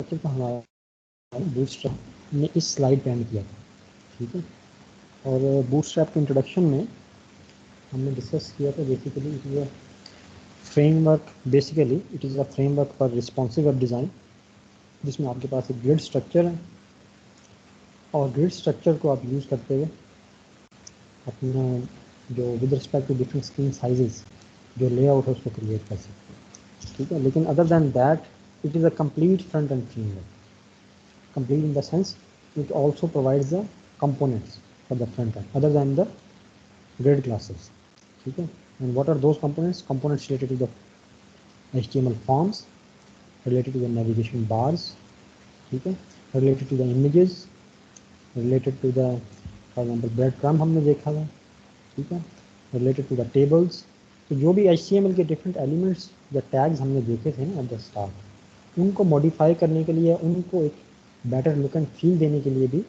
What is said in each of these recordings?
Structure को हमारा bootstrap ने इस स्लाइड पे एंड किया था, ठीक है। और बूटस्ट्रैप के इंट्रोडक्शन में हमने डिस्कस किया था basically it is a framework, basically it is a framework for responsive web design, जिसमें आपके पास एक ग्रिड स्ट्रक्चर है और ग्रिड स्ट्रक्चर को आप यूज़ करते हुए अपना जो with respect to different screen sizes जो लेआउट है उसको क्रिएट कर सकते हैं, ठीक है। लेकिन other than that it is a complete front end framework, complete in the sense it also provides the components for the front end other than the grid classes, ठीक है। and what are those components related to the HTML forms, related to the navigation bars, ठीक है, related to the images, related to the for example breadcrumb हमने देखा था, ठीक है, related to the tables। तो जो भी HTML के डिफरेंट एलिमेंट्स या टैग्स हमने देखे थे ना एट द स्टार्ट, उनको मॉडिफाई करने के लिए, उनको एक बेटर लुक एंड फील देने के लिए भी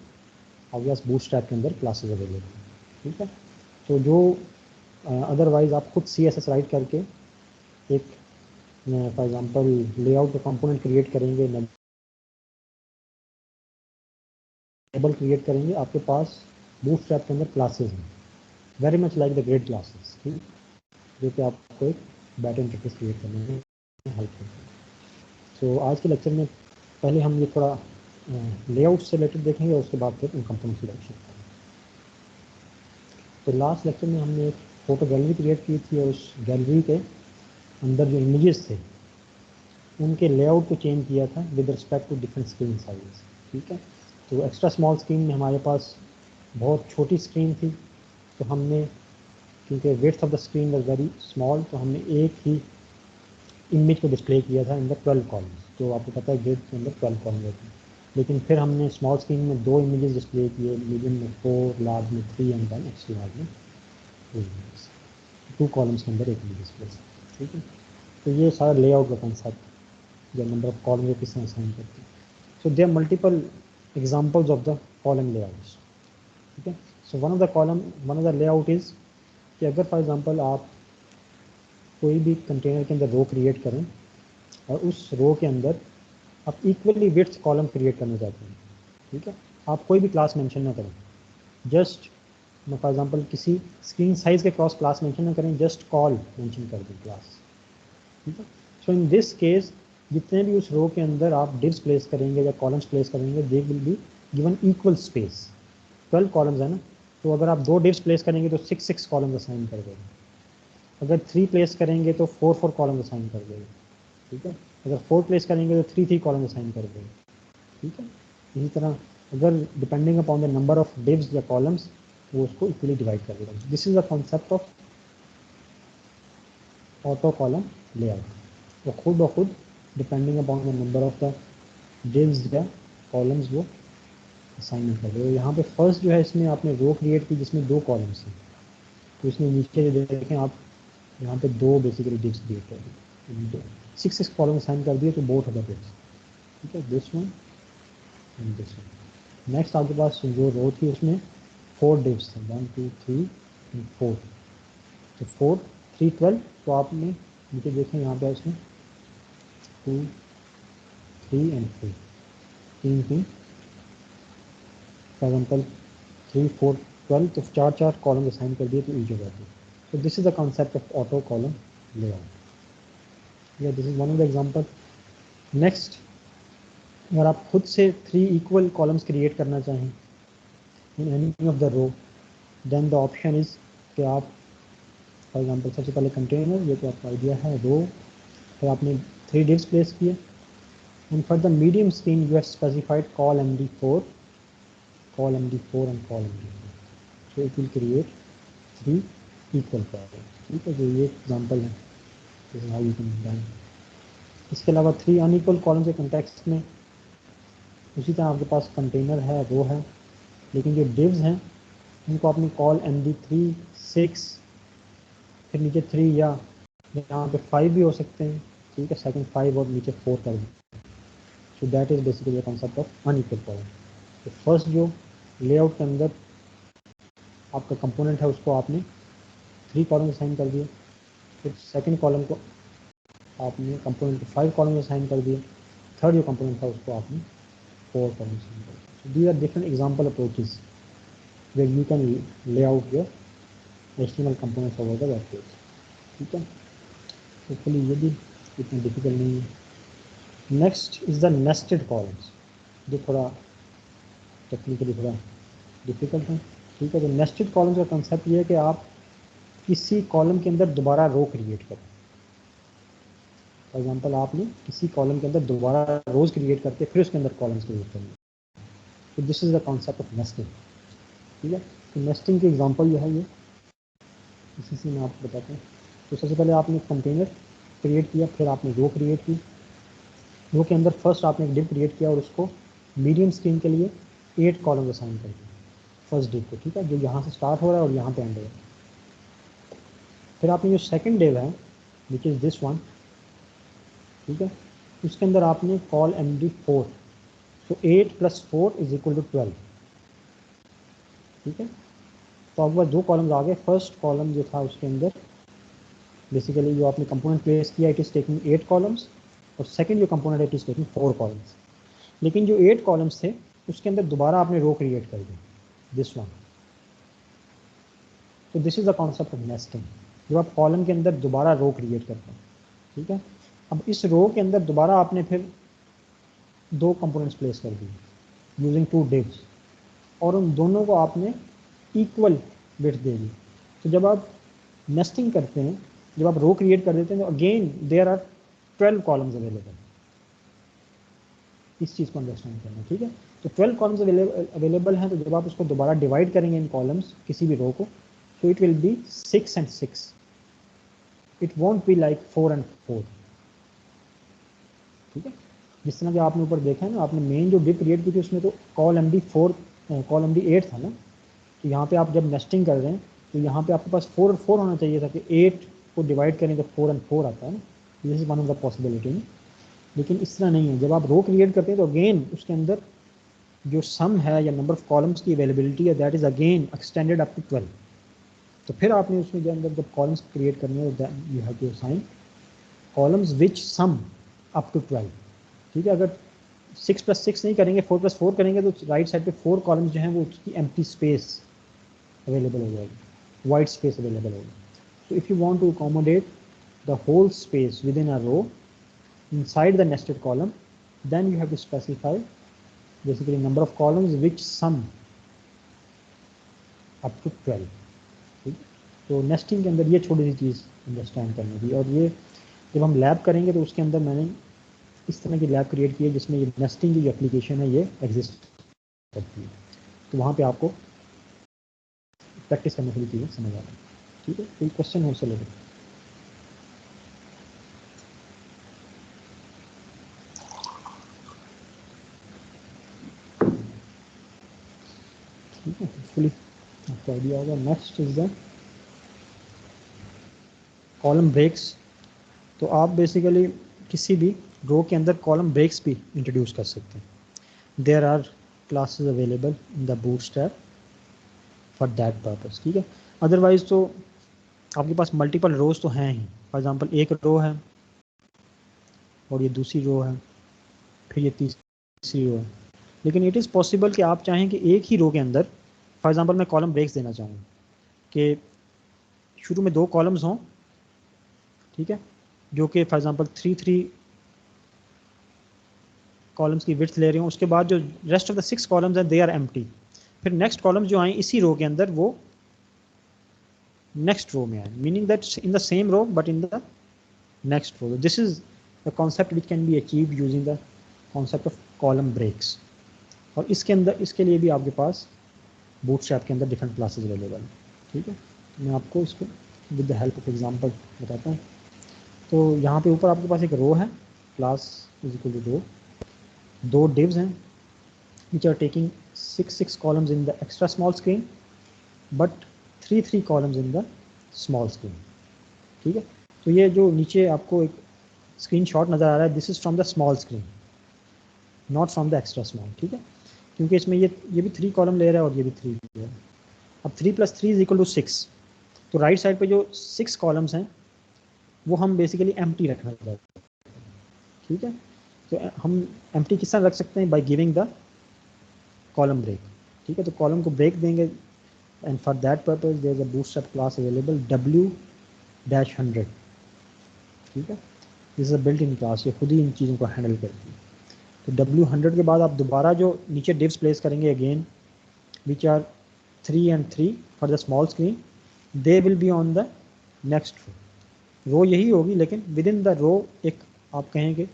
ऑब्वियस बूटस्ट्रैप के अंदर क्लासेस अवेलेबल हैं, ठीक है। तो जो अदरवाइज आप खुद CSS राइट करके एक फॉर एग्जांपल लेआउट का कंपोनेंट क्रिएट करेंगे, टेबल क्रिएट करेंगे, आपके पास बूटस्ट्रैप के अंदर क्लासेस हैं very much like the grid classes, ठीक, जो कि आपको एक बेटर इंटरफेस क्रिएट करने में हेल्प करते हैं। तो आज के लेक्चर में पहले हम ये थोड़ा लेआउट से रिलेटेड देखेंगे और उसके बाद फिर इन कंपोनेंट सिलेक्शन करेंगे। तो लास्ट लेक्चर में हमने एक फोटो गैलरी क्रिएट की थी और उस गैलरी के अंदर जो इमेजेस थे उनके लेआउट को चेंज किया था with respect to different screen size, ठीक है। तो एक्स्ट्रा स्मॉल स्क्रीन में हमारे पास बहुत छोटी स्क्रीन थी, तो हमने क्योंकि width of the screen was very small, तो हमने एक ही इमेज को डिस्प्ले किया था इन द 12 कॉलम्स। तो आपको पता है ग्रिड के अंदर 12 कॉलम होते हैं, लेकिन फिर हमने स्मॉल स्क्रीन में 2 इमेजेस डिस्प्ले किए, मीडियम में 4, लार्ज में 3 एंड देन एक्स्ट्रा लार्ज में 2 इमेजेस, 2 कॉलम्स के अंदर एक इमेज डिस्प्ले, ठीक है। तो ये सारा लेआउट का कंसेप्ट, या नंबर ऑफ कॉलम को किस तरह असाइन करते हैं। So there multiple examples of the column layouts, ठीक है। So one of the layout is कि अगर फॉर एग्जांपल आप कोई भी कंटेनर के अंदर रो क्रिएट करें और उस रो के अंदर आप इक्वली विड्थ कॉलम क्रिएट करना चाहते हैं, ठीक है। आप कोई भी क्लास मेंशन ना करें, जस्ट फॉर एग्जांपल किसी स्क्रीन साइज के क्रॉस क्लास मेंशन ना करें, जस्ट कॉल मेंशन कर दें क्लास, ठीक है। सो इन दिस केस जितने भी उस रो के अंदर आप डिव्स प्लेस करेंगे या कॉलम्स प्लेस करेंगे, दे will be given equal space. 12 columns है ना, तो अगर आप 2 डिव्स प्लेस करेंगे तो 6 कॉलम्स असाइन कर देगा, अगर 3 प्लेस करेंगे तो 4 कॉलम्स असाइन कर देगा, ठीक है। अगर 4 प्लेस करेंगे तो 3 कॉलम्स असाइन कर देगा, ठीक है। इसी तरह अगर depending upon the number of divs या कॉलम्स वो उसको इक्वली डिवाइड कर देगा। This is the concept of auto column layout. तो खुद ब खुद depending upon the number of the divs या कॉलम्स वो असाइनमेंट कर देगा। यहाँ पे फर्स्ट जो है इसमें आपने रो क्रिएट की जिसमें 2 कॉलम्स हैं, तो इसमें नीचे जो देखें आप यहाँ पे 2 बेसिकली डिव्स क्रिएट कर दिए, 6 कॉलम असाइन कर दिए तो बोथ ऑफ द डिव्स, ठीक है, this one and this one. Next आपके पास जो रो थी उसमें 4 डिव्स थे, 1 2 3 एंड 4, तो 4 3 12। तो आपने नीचे देखें यहाँ पे उसमें 2 3 एंड 4 तीन फॉर एग्जाम्पल 3 4 12, तो 4 कॉलम असाइन कर दिए तो ईच जगह पे। तो this is the concept of auto column layout, या this is one of the example. Next, अगर आप खुद से 3 इक्वल कॉलम्स क्रिएट करना चाहें in any of the row, then the option is कि आप फॉर एग्जांपल सबसे पहले कंटेनर, ये तो आपका आइडिया है, रो, फिर आपने 3 डिव्स प्लेस किए and for the medium screen you have specified call MD4 and call MD4, so it will create 3 equal columns, ठीक है। जो ये एग्जांपल है, this is how you can done. इसके अलावा 3 अनइक्वल कॉलम के कंटेक्स्ट में उसी तरह आपके पास कंटेनर है, रो है, लेकिन जो डिव्स हैं उनको आपने कॉल MD3 6 फिर नीचे 3 या यहाँ पे 5 भी हो सकते हैं, ठीक है, सेकंड 5 और नीचे 4 कर दें। So that is basically the concept of unequal column. तो फर्स्ट जो लेआउट के अंदर आपका कंपोनेंट है उसको आपने 3 कॉलम असाइन कर दिए, फिर सेकंड कॉलम को आपने कंपोनेंट को 5 कॉलम असाइन कर दिए, थर्ड जो कंपोनेंट था उसको आपने 4 कॉलम्स में कर दिया। So these are different example approaches where you can lay out your HTML components over the web page. ठीक है, होपफुली ये भी इतना डिफिकल्ट नहीं है। Next is the nested columns, जो थोड़ा टेक्निकली थोड़ा डिफिकल्ट है। ठीक है, तो नेस्टेड कॉलम्स का कंसेप्ट ये है कि आप किसी कॉलम के अंदर दोबारा रो क्रिएट करें। फॉर एग्जांपल आपने किसी कॉलम के अंदर दोबारा रोज क्रिएट करके फिर उसके अंदर कॉलम्स क्रिएट करेंगे, तो this is the concept of nesting. ठीक है, तो नेस्टिंग की एग्जांपल जो है ये इसी से मैं आपको बताता हूँ। तो सबसे पहले आपने कंटेनर क्रिएट किया, फिर आपने रो क्रिएट की। रो के अंदर फर्स्ट आपने एक डिव क्रिएट किया और उसको मीडियम स्क्रीन के लिए 8 कॉलम असाइन कर दिया फर्स्ट डिव को। ठीक है, जो यहाँ से स्टार्ट हो रहा है और यहाँ पे एंड हो रहा है। फिर आपने जो सेकंड डिव है विच इज़ दिस वन, ठीक है, उसके अंदर आपने कॉल md4, तो 8 + 4 = 12। ठीक है, तो आपके पास 2 कॉलम्स आ गए। फर्स्ट कॉलम जो था उसके अंदर बेसिकली जो आपने कंपोनेंट प्लेस किया इट इज़ टेकिंग 8 कॉलम्स, और सेकंड जो कंपोनेंट है इट इज़ टेकिंग 4 कॉलम्स। लेकिन जो 8 कॉलम्स थे उसके अंदर दोबारा आपने रो क्रिएट कर दी, दिस वन। तो this is the concept of nesting, जब आप कॉलम के अंदर दोबारा रो क्रिएट करते हैं। ठीक है, अब इस रो के अंदर दोबारा आपने फिर 2 कंपोनेंट्स प्लेस कर दिए यूजिंग 2 डिव्स, और उन दोनों को आपने इक्वल विड्थ दे दी। तो जब आप नेस्टिंग करते हैं, जब आप रो क्रिएट कर देते हैं, तो again there are 12 columns available. इस चीज़ को अंडरस्टैंड करना। ठीक है, तो 12 कॉलम्स अवेलेबल हैं, तो जब आप उसको दोबारा डिवाइड करेंगे इन कॉलम्स किसी भी रो को, तो it will be 6 and 6, it won't be like 4 and 4। ठीक है, जिस तरह कि आपने ऊपर देखा है ना, आपने मेन जो डिव क्रिएट की थी उसमें तो कॉल md4 कॉल md8 था ना, तो यहाँ पे आप जब नेस्टिंग कर रहे हैं तो यहाँ पे आपके पास 4 और 4 होना चाहिए था कि 8 को डिवाइड करें तो 4 and 4 आता है ना, this is one of the possibility. लेकिन इस तरह नहीं है, जब आप रो क्रिएट करते हैं तो अगेन उसके अंदर जो सम है या नंबर ऑफ कॉलम्स की अवेलेबिलिटी है that is again extended up to 12। तो फिर आपने उसमें जो अंदर जब कॉलम्स क्रिएट करने हैं you have to assign columns which sum up to 12। ठीक है, अगर 6 + 6 नहीं करेंगे, 4 + 4 करेंगे, तो राइट साइड पे 4 कॉलम्स जो हैं वो उसकी एम्प्टी स्पेस अवेलेबल हो जाएगी, वाइट स्पेस अवेलेबल होगी। So if you want to accommodate the whole space within a row inside the nested column, then you have to specify basically number of columns which sum up to 12। ठीक है, तो nesting के अंदर ये छोटी सी चीज़ understand करनी थी। और ये जब हम लैब करेंगे तो उसके अंदर मैंने इस तरह की लैब क्रिएट की है जिसमें ये नेस्टिंग की जो एप्लीकेशन है ये एग्जिस्ट करती है, तो वहाँ पे आपको प्रैक्टिस करने के लिए चीज़ें समझ आ रही है। ठीक है, कोई क्वेश्चन हो चलेगा? ठीक है, होपफुली आपको आइडिया होगा। Next is the column breaks. तो आप बेसिकली किसी भी रो के अंदर कॉलम ब्रेक्स भी इंट्रोड्यूस कर सकते हैं। There are classes available in the Bootstrap for that purpose. ठीक है, अदरवाइज तो आपके पास मल्टीपल रोज तो हैं ही। फॉर एग्जांपल एक रो है और ये दूसरी रो है, फिर ये तीसरी रो है, लेकिन इट इज़ पॉसिबल कि आप चाहें कि एक ही रो के अंदर फॉर एग्जांपल मैं कॉलम ब्रेक्स देना चाहूँ कि शुरू में 2 कॉलम्स हों, ठीक है, जो कि फॉर एग्जांपल 3 कॉलम्स की विड्थ ले रही हूँ, उसके बाद जो रेस्ट ऑफ द 6 कॉलम्स हैं दे आर एम्प्टी। फिर नेक्स्ट कॉलम्स जो आए इसी रो के अंदर वो नेक्स्ट रो में आए, meaning that in the same row but in the next row. This is the concept which can be achieve using the concept of column breaks. और इसके अंदर इसके लिए भी आपके पास बूटस्ट्रैप के अंदर डिफरेंट क्लासेस अवेलेबल हैं। ठीक है, मैं आपको इसको with the help of example बताता हूँ। तो यहाँ पे ऊपर आपके पास एक रो है, class is equal to 2 divs हैं which are taking 6 columns in the extra small screen but 3 columns in the small screen। ठीक है, तो ये जो नीचे आपको एक स्क्रीनशॉट नज़र आ रहा है this is from the small screen not from the extra small. ठीक है, क्योंकि इसमें ये भी 3 कॉलम ले रहा है और ये भी 3 ले रहा है। अब 3 + 3 = 6, तो राइट साइड पे जो 6 कॉलम्स हैं वो हम बेसिकली एम्प्टी रखना चाहते हैं। ठीक है, तो हम एम्प्टी किस तरह रख सकते हैं, by giving the column break, ठीक है। तो कॉलम को ब्रेक देंगे and for that purpose there is a Bootstrap class available W-100, ठीक है। This is a built in class, ये खुद ही इन चीज़ों को हैंडल करती है। तो W-100 के बाद आप दोबारा जो नीचे डिव्स प्लेस करेंगे again which are 3 and 3 for the small screen, they will be on the next row यही होगी, लेकिन विद इन द रो एक आप कहेंगे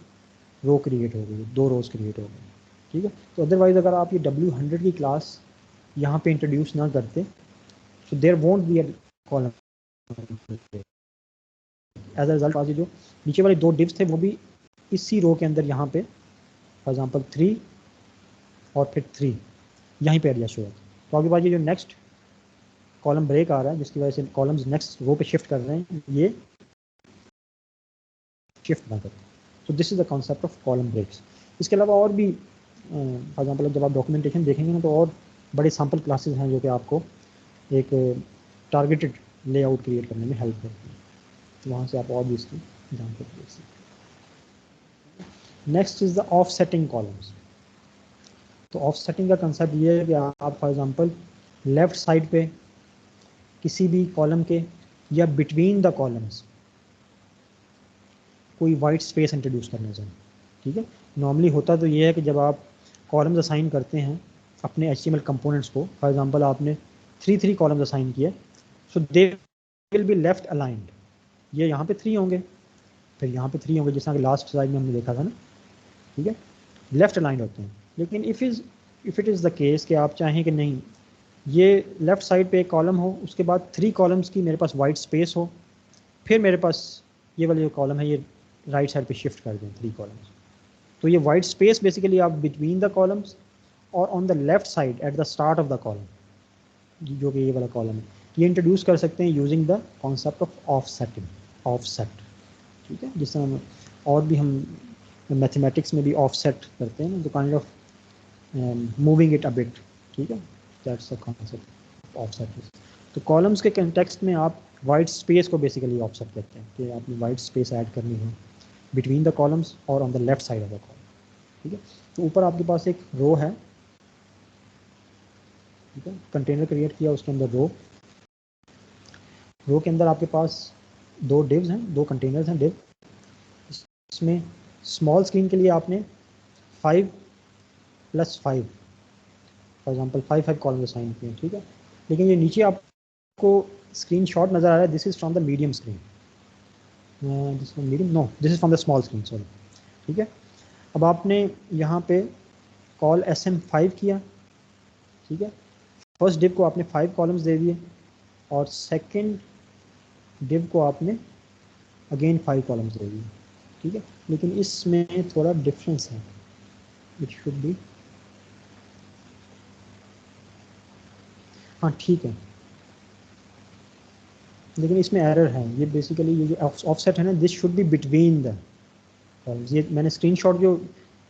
रो क्रिएट हो गई, 2 रोज क्रिएट हो गई, ठीक है। तो अदरवाइज अगर आप ये W-100 की क्लास यहाँ पे इंट्रोड्यूस ना करते तो there won't be a column. As a result आज जो नीचे वाले 2 डिव्स थे वो भी इसी रो के अंदर यहाँ पे फॉर एग्जांपल 3 और फिर 3 यहीं पे एडजस्ट हुआ। तो आगे बाद ये जो नेक्स्ट कॉलम ब्रेक आ रहा है जिसकी वजह से कॉलम्स नेक्स्ट रो पे शिफ्ट कर रहे हैं, ये शिफ्ट ना करें। तो this is the concept of column breaks. इसके अलावा और भी फॉर एग्जांपल जब आप डॉक्यूमेंटेशन देखेंगे ना तो और बड़े सैम्पल क्लासेस हैं जो कि आपको एक टारगेटेड लेआउट क्रिएट करने में हेल्प करती है। तो वहाँ से आप और भी इसकी जानकारी देख सकते हैं। Next is the offsetting columns. तो ऑफसेटिंग का कंसेप्ट ये है कि आप फॉर एग्जांपल लेफ्ट साइड पे किसी भी कॉलम के या बिटवीन द कॉलम्स कोई वाइट स्पेस इंट्रोड्यूस करना चाहिए, ठीक है। नॉर्मली होता तो ये है कि जब आप कॉलम्स असाइन करते हैं अपने HTML कंपोनेंट्स को, फॉर एग्जांपल आपने 3 कॉलम्स असाइन किए, so they will be left aligned, ये यहाँ पे 3 होंगे, फिर यहाँ पे 3 होंगे, जैसा कि लास्ट स्लाइड में हमने देखा था ना, ठीक है, लेफ्ट अलाइंड होते हैं। लेकिन if it is the case कि आप चाहें कि नहीं ये लेफ्ट साइड पे एक कॉलम हो, उसके बाद 3 कॉलम्स की मेरे पास वाइट स्पेस हो, फिर मेरे पास ये वाला जो कॉलम है ये राइट साइड पे शिफ्ट कर दें 3 कॉलम्स, तो ये वाइट स्पेस बेसिकली आप बिटवीन द कॉलम्स और on the left side at the start of the column जो कि ये वाला कॉलम है, ये इंट्रोड्यूस कर सकते हैं using the concept of offsetting, offset, ठीक है। जिस तरह और भी हम मैथमेटिक्स में भी ऑफसेट करते हैं ना, तो kind of moving it a bit, ठीक है, दैट्स द कॉन्सेप्ट ऑफसेट। तो कॉलम्स के कंटेक्स्ट में आप वाइट स्पेस को बेसिकली ऑफसेट करते हैं कि आपने वाइट स्पेस ऐड करनी है बिटवीन द कॉलम्स और on the left side of the column, ठीक है। तो ऊपर आपके पास एक रो है, ठीक है, कंटेनर क्रिएट किया, उसके अंदर रो के अंदर आपके पास 2 डिव्स हैं, 2 कंटेनर्स हैं डिव। इसमें स्मॉल स्क्रीन के लिए आपने 5 + 5 फॉर एग्जांपल 5 कॉलम असाइन किए, ठीक है। लेकिन ये नीचे आपको स्क्रीनशॉट नज़र आ रहा है, this is from the medium screen, this is from the small screen, sorry, ठीक है। अब आपने यहाँ पे कॉल SM5 किया, ठीक है। फर्स्ट डिव को आपने 5 कॉलम्स दे दिए और सेकंड डिव को आपने अगेन 5 कॉलम्स दे दिए, ठीक है। लेकिन इसमें थोड़ा डिफरेंस है, इट शुड बी, हाँ ठीक है, लेकिन इसमें एरर है। ये बेसिकली ये जो ऑफसेट है ना, this should be between the columns. ये मैंने स्क्रीनशॉट जो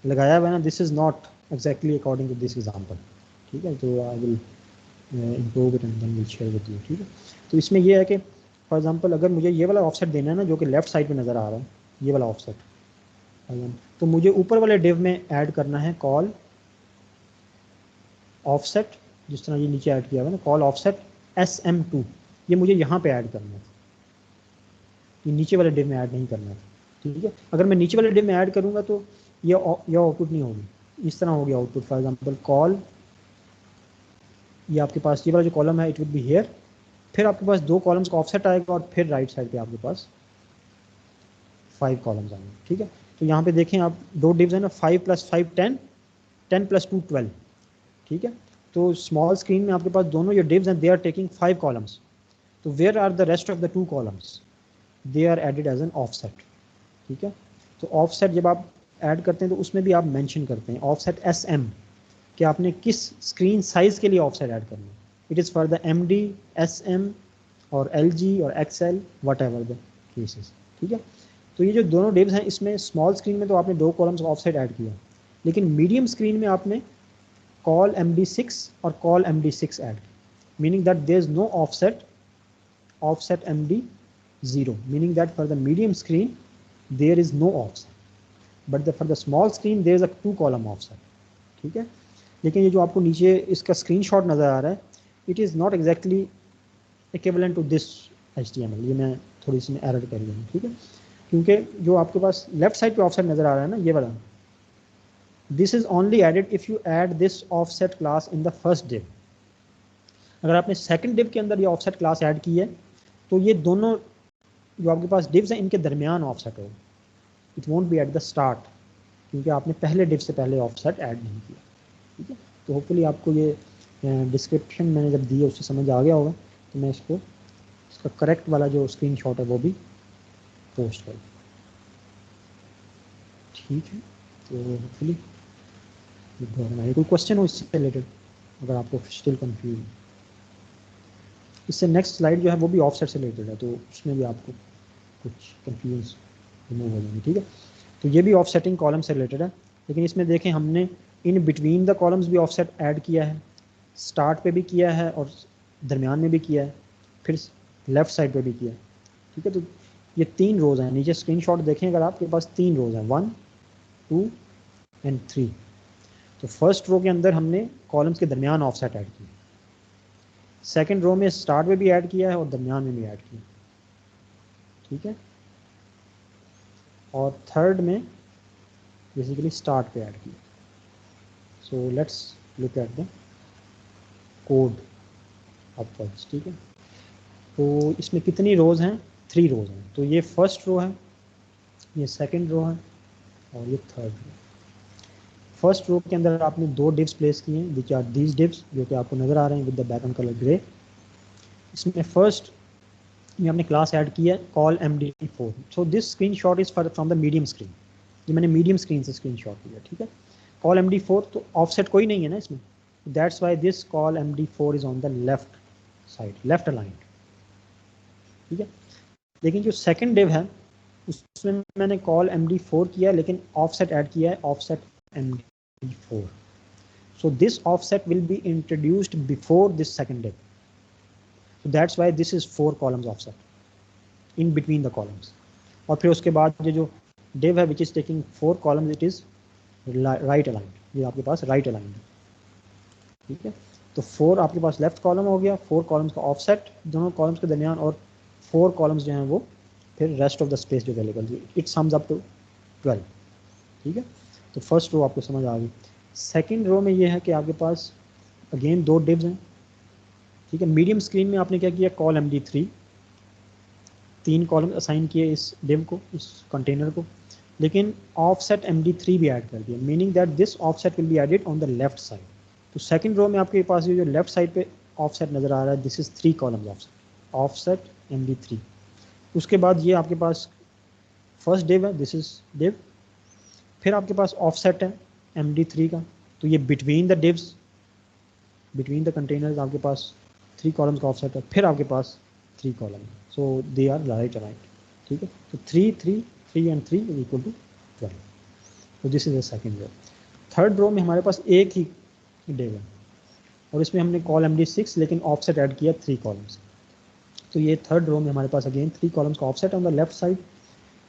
लगाया हुआ है ना, this is not exactly according to this example, ठीक है। तो I will improve it and then will share with you, ठीक है। तो इसमें ये है कि फॉर एग्जांपल अगर मुझे ये वाला ऑफसेट देना है ना जो कि लेफ्ट साइड पे नज़र आ रहा है, ये वाला ऑफसेट, तो मुझे ऊपर वाले डिव में ऐड करना है कॉल ऑफसेट, जिस तरह ये नीचे ऐड किया हुआ है ना, कॉल ऑफसेट SM2, ये मुझे यहाँ पे ऐड करना है, ये नीचे वाले डिव में ऐड नहीं करना है, ठीक है। अगर मैं नीचे वाले डिव में ऐड करूँगा तो ये आउटपुट नहीं होगी, इस तरह होगी आउटपुट। फॉर एग्जांपल कॉल, ये आपके पास ये वाला जो कॉलम है इट विल बी हियर, फिर आपके पास 2 कॉलम्स का ऑफसेट आएगा और फिर राइट साइड पे आपके पास 5 कॉलम्स आएंगे, ठीक है। तो यहाँ पे देखें आप 2 डिव्स है ना, 5 + 5 10, 10 + 2 12, ठीक है। तो स्मॉल स्क्रीन में आपके पास दोनों ये डिव्स हैं, दे आर टेकिंग 5 कॉलम्स, तो where are the rest of the 2 columns, they are added as an offset, ठीक है। तो ऑफसेट जब आप ऐड करते हैं तो उसमें भी आप मेंशन करते हैं ऑफसेट SM कि आपने किस स्क्रीन साइज़ के लिए ऑफसेट ऐड करना है, it is for the MD, SM और LG और XL what ever the cases, ठीक है। तो ये जो दोनों डिव्स हैं इसमें स्मॉल स्क्रीन में तो आपने 2 कॉलम्स का ऑफसेट ऐड किया, लेकिन मीडियम स्क्रीन में आपने कॉल MD6 और col MD6 add, meaning that there is no offset MD0, meaning that for the medium screen there is no offset, but for the small screen there is a 2 column offset, ठीक है। लेकिन ये जो आपको नीचे इसका screenshot नज़र आ रहा है, it is not exactly equivalent to this HTML, ये मैं थोड़ी सी एरर कर रही हूँ, ठीक है। क्योंकि जो आपके पास लेफ्ट साइड पे ऑफसेट नज़र आ रहा है ना, ये वाला, this is only added if you add this offset class in the first div. अगर आपने सेकंड डिव के अंदर ये ऑफसेट क्लास ऐड की है तो ये दोनों जो आपके पास डिव्स हैं इनके दरमियान ऑफसेट होगा, it won't be at the start, क्योंकि आपने पहले डिव से पहले ऑफसेट ऐड नहीं किया, ठीक है। तो होपफुली आपको ये डिस्क्रिप्शन मैंने जब दी है उससे समझ आ गया होगा, तो मैं इसका करेक्ट वाला जो स्क्रीनशॉट है वो भी पोस्ट कर, ठीक है। तो होपफुली कोई क्वेश्चन हो इससे रिलेटेड, अगर आपको स्टिल कंफ्यूज। इससे नेक्स्ट स्लाइड जो है वो भी ऑफसेट से रिलेटेड है, तो उसमें भी आपको कुछ कंफ्यूज रिमूव हो जाएंगे, ठीक है। तो ये भी ऑफसेटिंग कॉलम से रिलेटेड है, लेकिन इसमें देखें हमने इन बिटवीन द कॉलम्स भी ऑफसेट ऐड किया है, स्टार्ट पे भी किया है और दरमियान में भी किया है, फिर लेफ़्ट साइड पे भी किया है, ठीक है। तो ये 3 रोज़ हैं, नीचे स्क्रीनशॉट देखें अगर आपके पास 3 रोज़ हैं, 1 2 एंड 3। तो फर्स्ट रो के अंदर हमने कॉलम्स के दरमियान ऑफसेट ऐड किया, सेकंड रो में स्टार्ट में भी ऐड किया है और दरमियान में भी ऐड किया, ठीक है। और थर्ड में बेसिकली स्टार्ट पे ऐड किया। So let's look at the code upwards, ठीक है। तो इसमें कितनी रोज़ हैं, 3 रोज़ हैं। तो ये फर्स्ट रो है, ये सेकंड रो है और ये थर्ड रो। फर्स्ट रो के अंदर आपने 2 डिव्स प्लेस किए हैं, विच आर दीज डिव्स, जो कि आपको नज़र आ रहे हैं with the background colour grey. इसमें फर्स्ट ये हमने क्लास ऐड किया है call MD4। So this screenshot is from the medium screen, ये मैंने मीडियम स्क्रीन से स्क्रीनशॉट लिया, ठीक है। कॉल MD4 तो ऑफसेट कोई नहीं है ना इसमें, that's why this call MD4 is on the left side, left aligned, ठीक है। लेकिन जो सेकंड डिव है उसमें मैंने कॉल MD4 किया लेकिन ऑफसेट ऐड किया है, offset MD4। So this offset will be introduced before this second div, so that's why this is 4 columns offset in between the columns। और फिर उसके बाद ये जो div है which is taking 4 columns, it is right aligned, ये आपके पास right aligned है, ठीक है। तो 4 आपके पास लेफ्ट कॉलम हो गया, 4 कॉलम्स का ऑफसेट दोनों कॉलम्स के दरमियान, और 4 कॉलम्स जो हैं वो फिर रेस्ट ऑफ द स्पेस जो available, it sums up to 12, ठीक है। तो फर्स्ट रो आपको समझ आ गई। सेकेंड रो में ये है कि आपके पास अगेन 2 डिव्स हैं, ठीक है। मीडियम स्क्रीन में आपने क्या किया, कॉल MD3, 3 कॉलम असाइन किए इस डिव को, इस कंटेनर को, लेकिन ऑफसेट MD3 भी ऐड कर दिया, meaning that this offset will be added on the left side. तो सेकंड रो में आपके पास ये जो लेफ्ट साइड पे ऑफसेट नज़र आ रहा है, this is 3 columns offset, offset MD3। उसके बाद ये आपके पास फर्स्ट डिव है, दिस इज़ डिव, फिर आपके पास ऑफसेट है MD3 का, तो ये between the divs, between the containers आपके पास 3 कॉलम्स का ऑफसेट है, फिर आपके पास 3 column, so they are right right, ठीक है। तो 3 3 3 एंड 3 इज इक्वल टू 12। तो this is the second row. Third row में हमारे पास एक ही डिव है और इसमें हमने कॉल MD6 लेकिन ऑफसेट ऐड किया 3 कॉलम्स। तो ये थर्ड रो में हमारे पास अगेन 3 कॉलम्स का offset on the left side,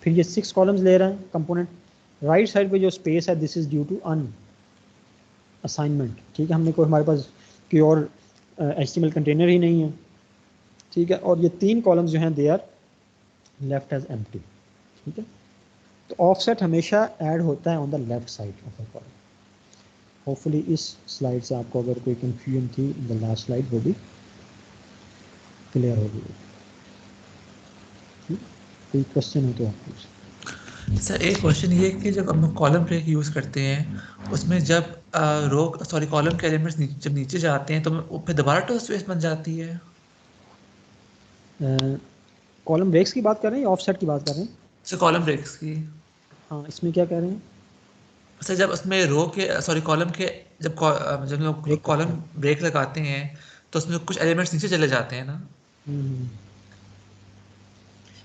फिर ये 6 कॉलम्स ले रहे हैं कंपोनेंट। राइट साइड पे जो स्पेस है this is due to unassignment, ठीक है। हमने कोई, हमारे पास कोई और HTML कंटेनर ही नहीं है, ठीक है। और ये 3 कॉलम्स जो हैं they are left as empty, ठीक है। तो ऑफसेट हमेशा ऐड होता है on the left side of the column. Hopefully इस स्लाइड से आपको अगर कोई कंफ्यूजन थी इन द लास्ट स्लाइड वो भी क्लियर हो गई, कोई क्वेश्चन हो तो आप पूछ। सर एक क्वेश्चन ये कि जब हम कॉलम ब्रेक यूज़ करते हैं उसमें जब कॉलम के एलिमेंट्स जब नीचे जाते हैं तो फिर दोबारा टू स्पेस बन जाती है। कॉलम ब्रेक्स की बात कर रहे हैं या ऑफसेट की बात कर रहे हैं? सर कॉलम ब्रेक्स की। हाँ, इसमें क्या कह रहे हैं? सर जब उसमें कॉलम के जब लोग ब्रेक करते कॉलम हैं। ब्रेक लगाते हैं तो उसमें कुछ एलिमेंट्स नीचे चले जाते हैं ना। हम्म,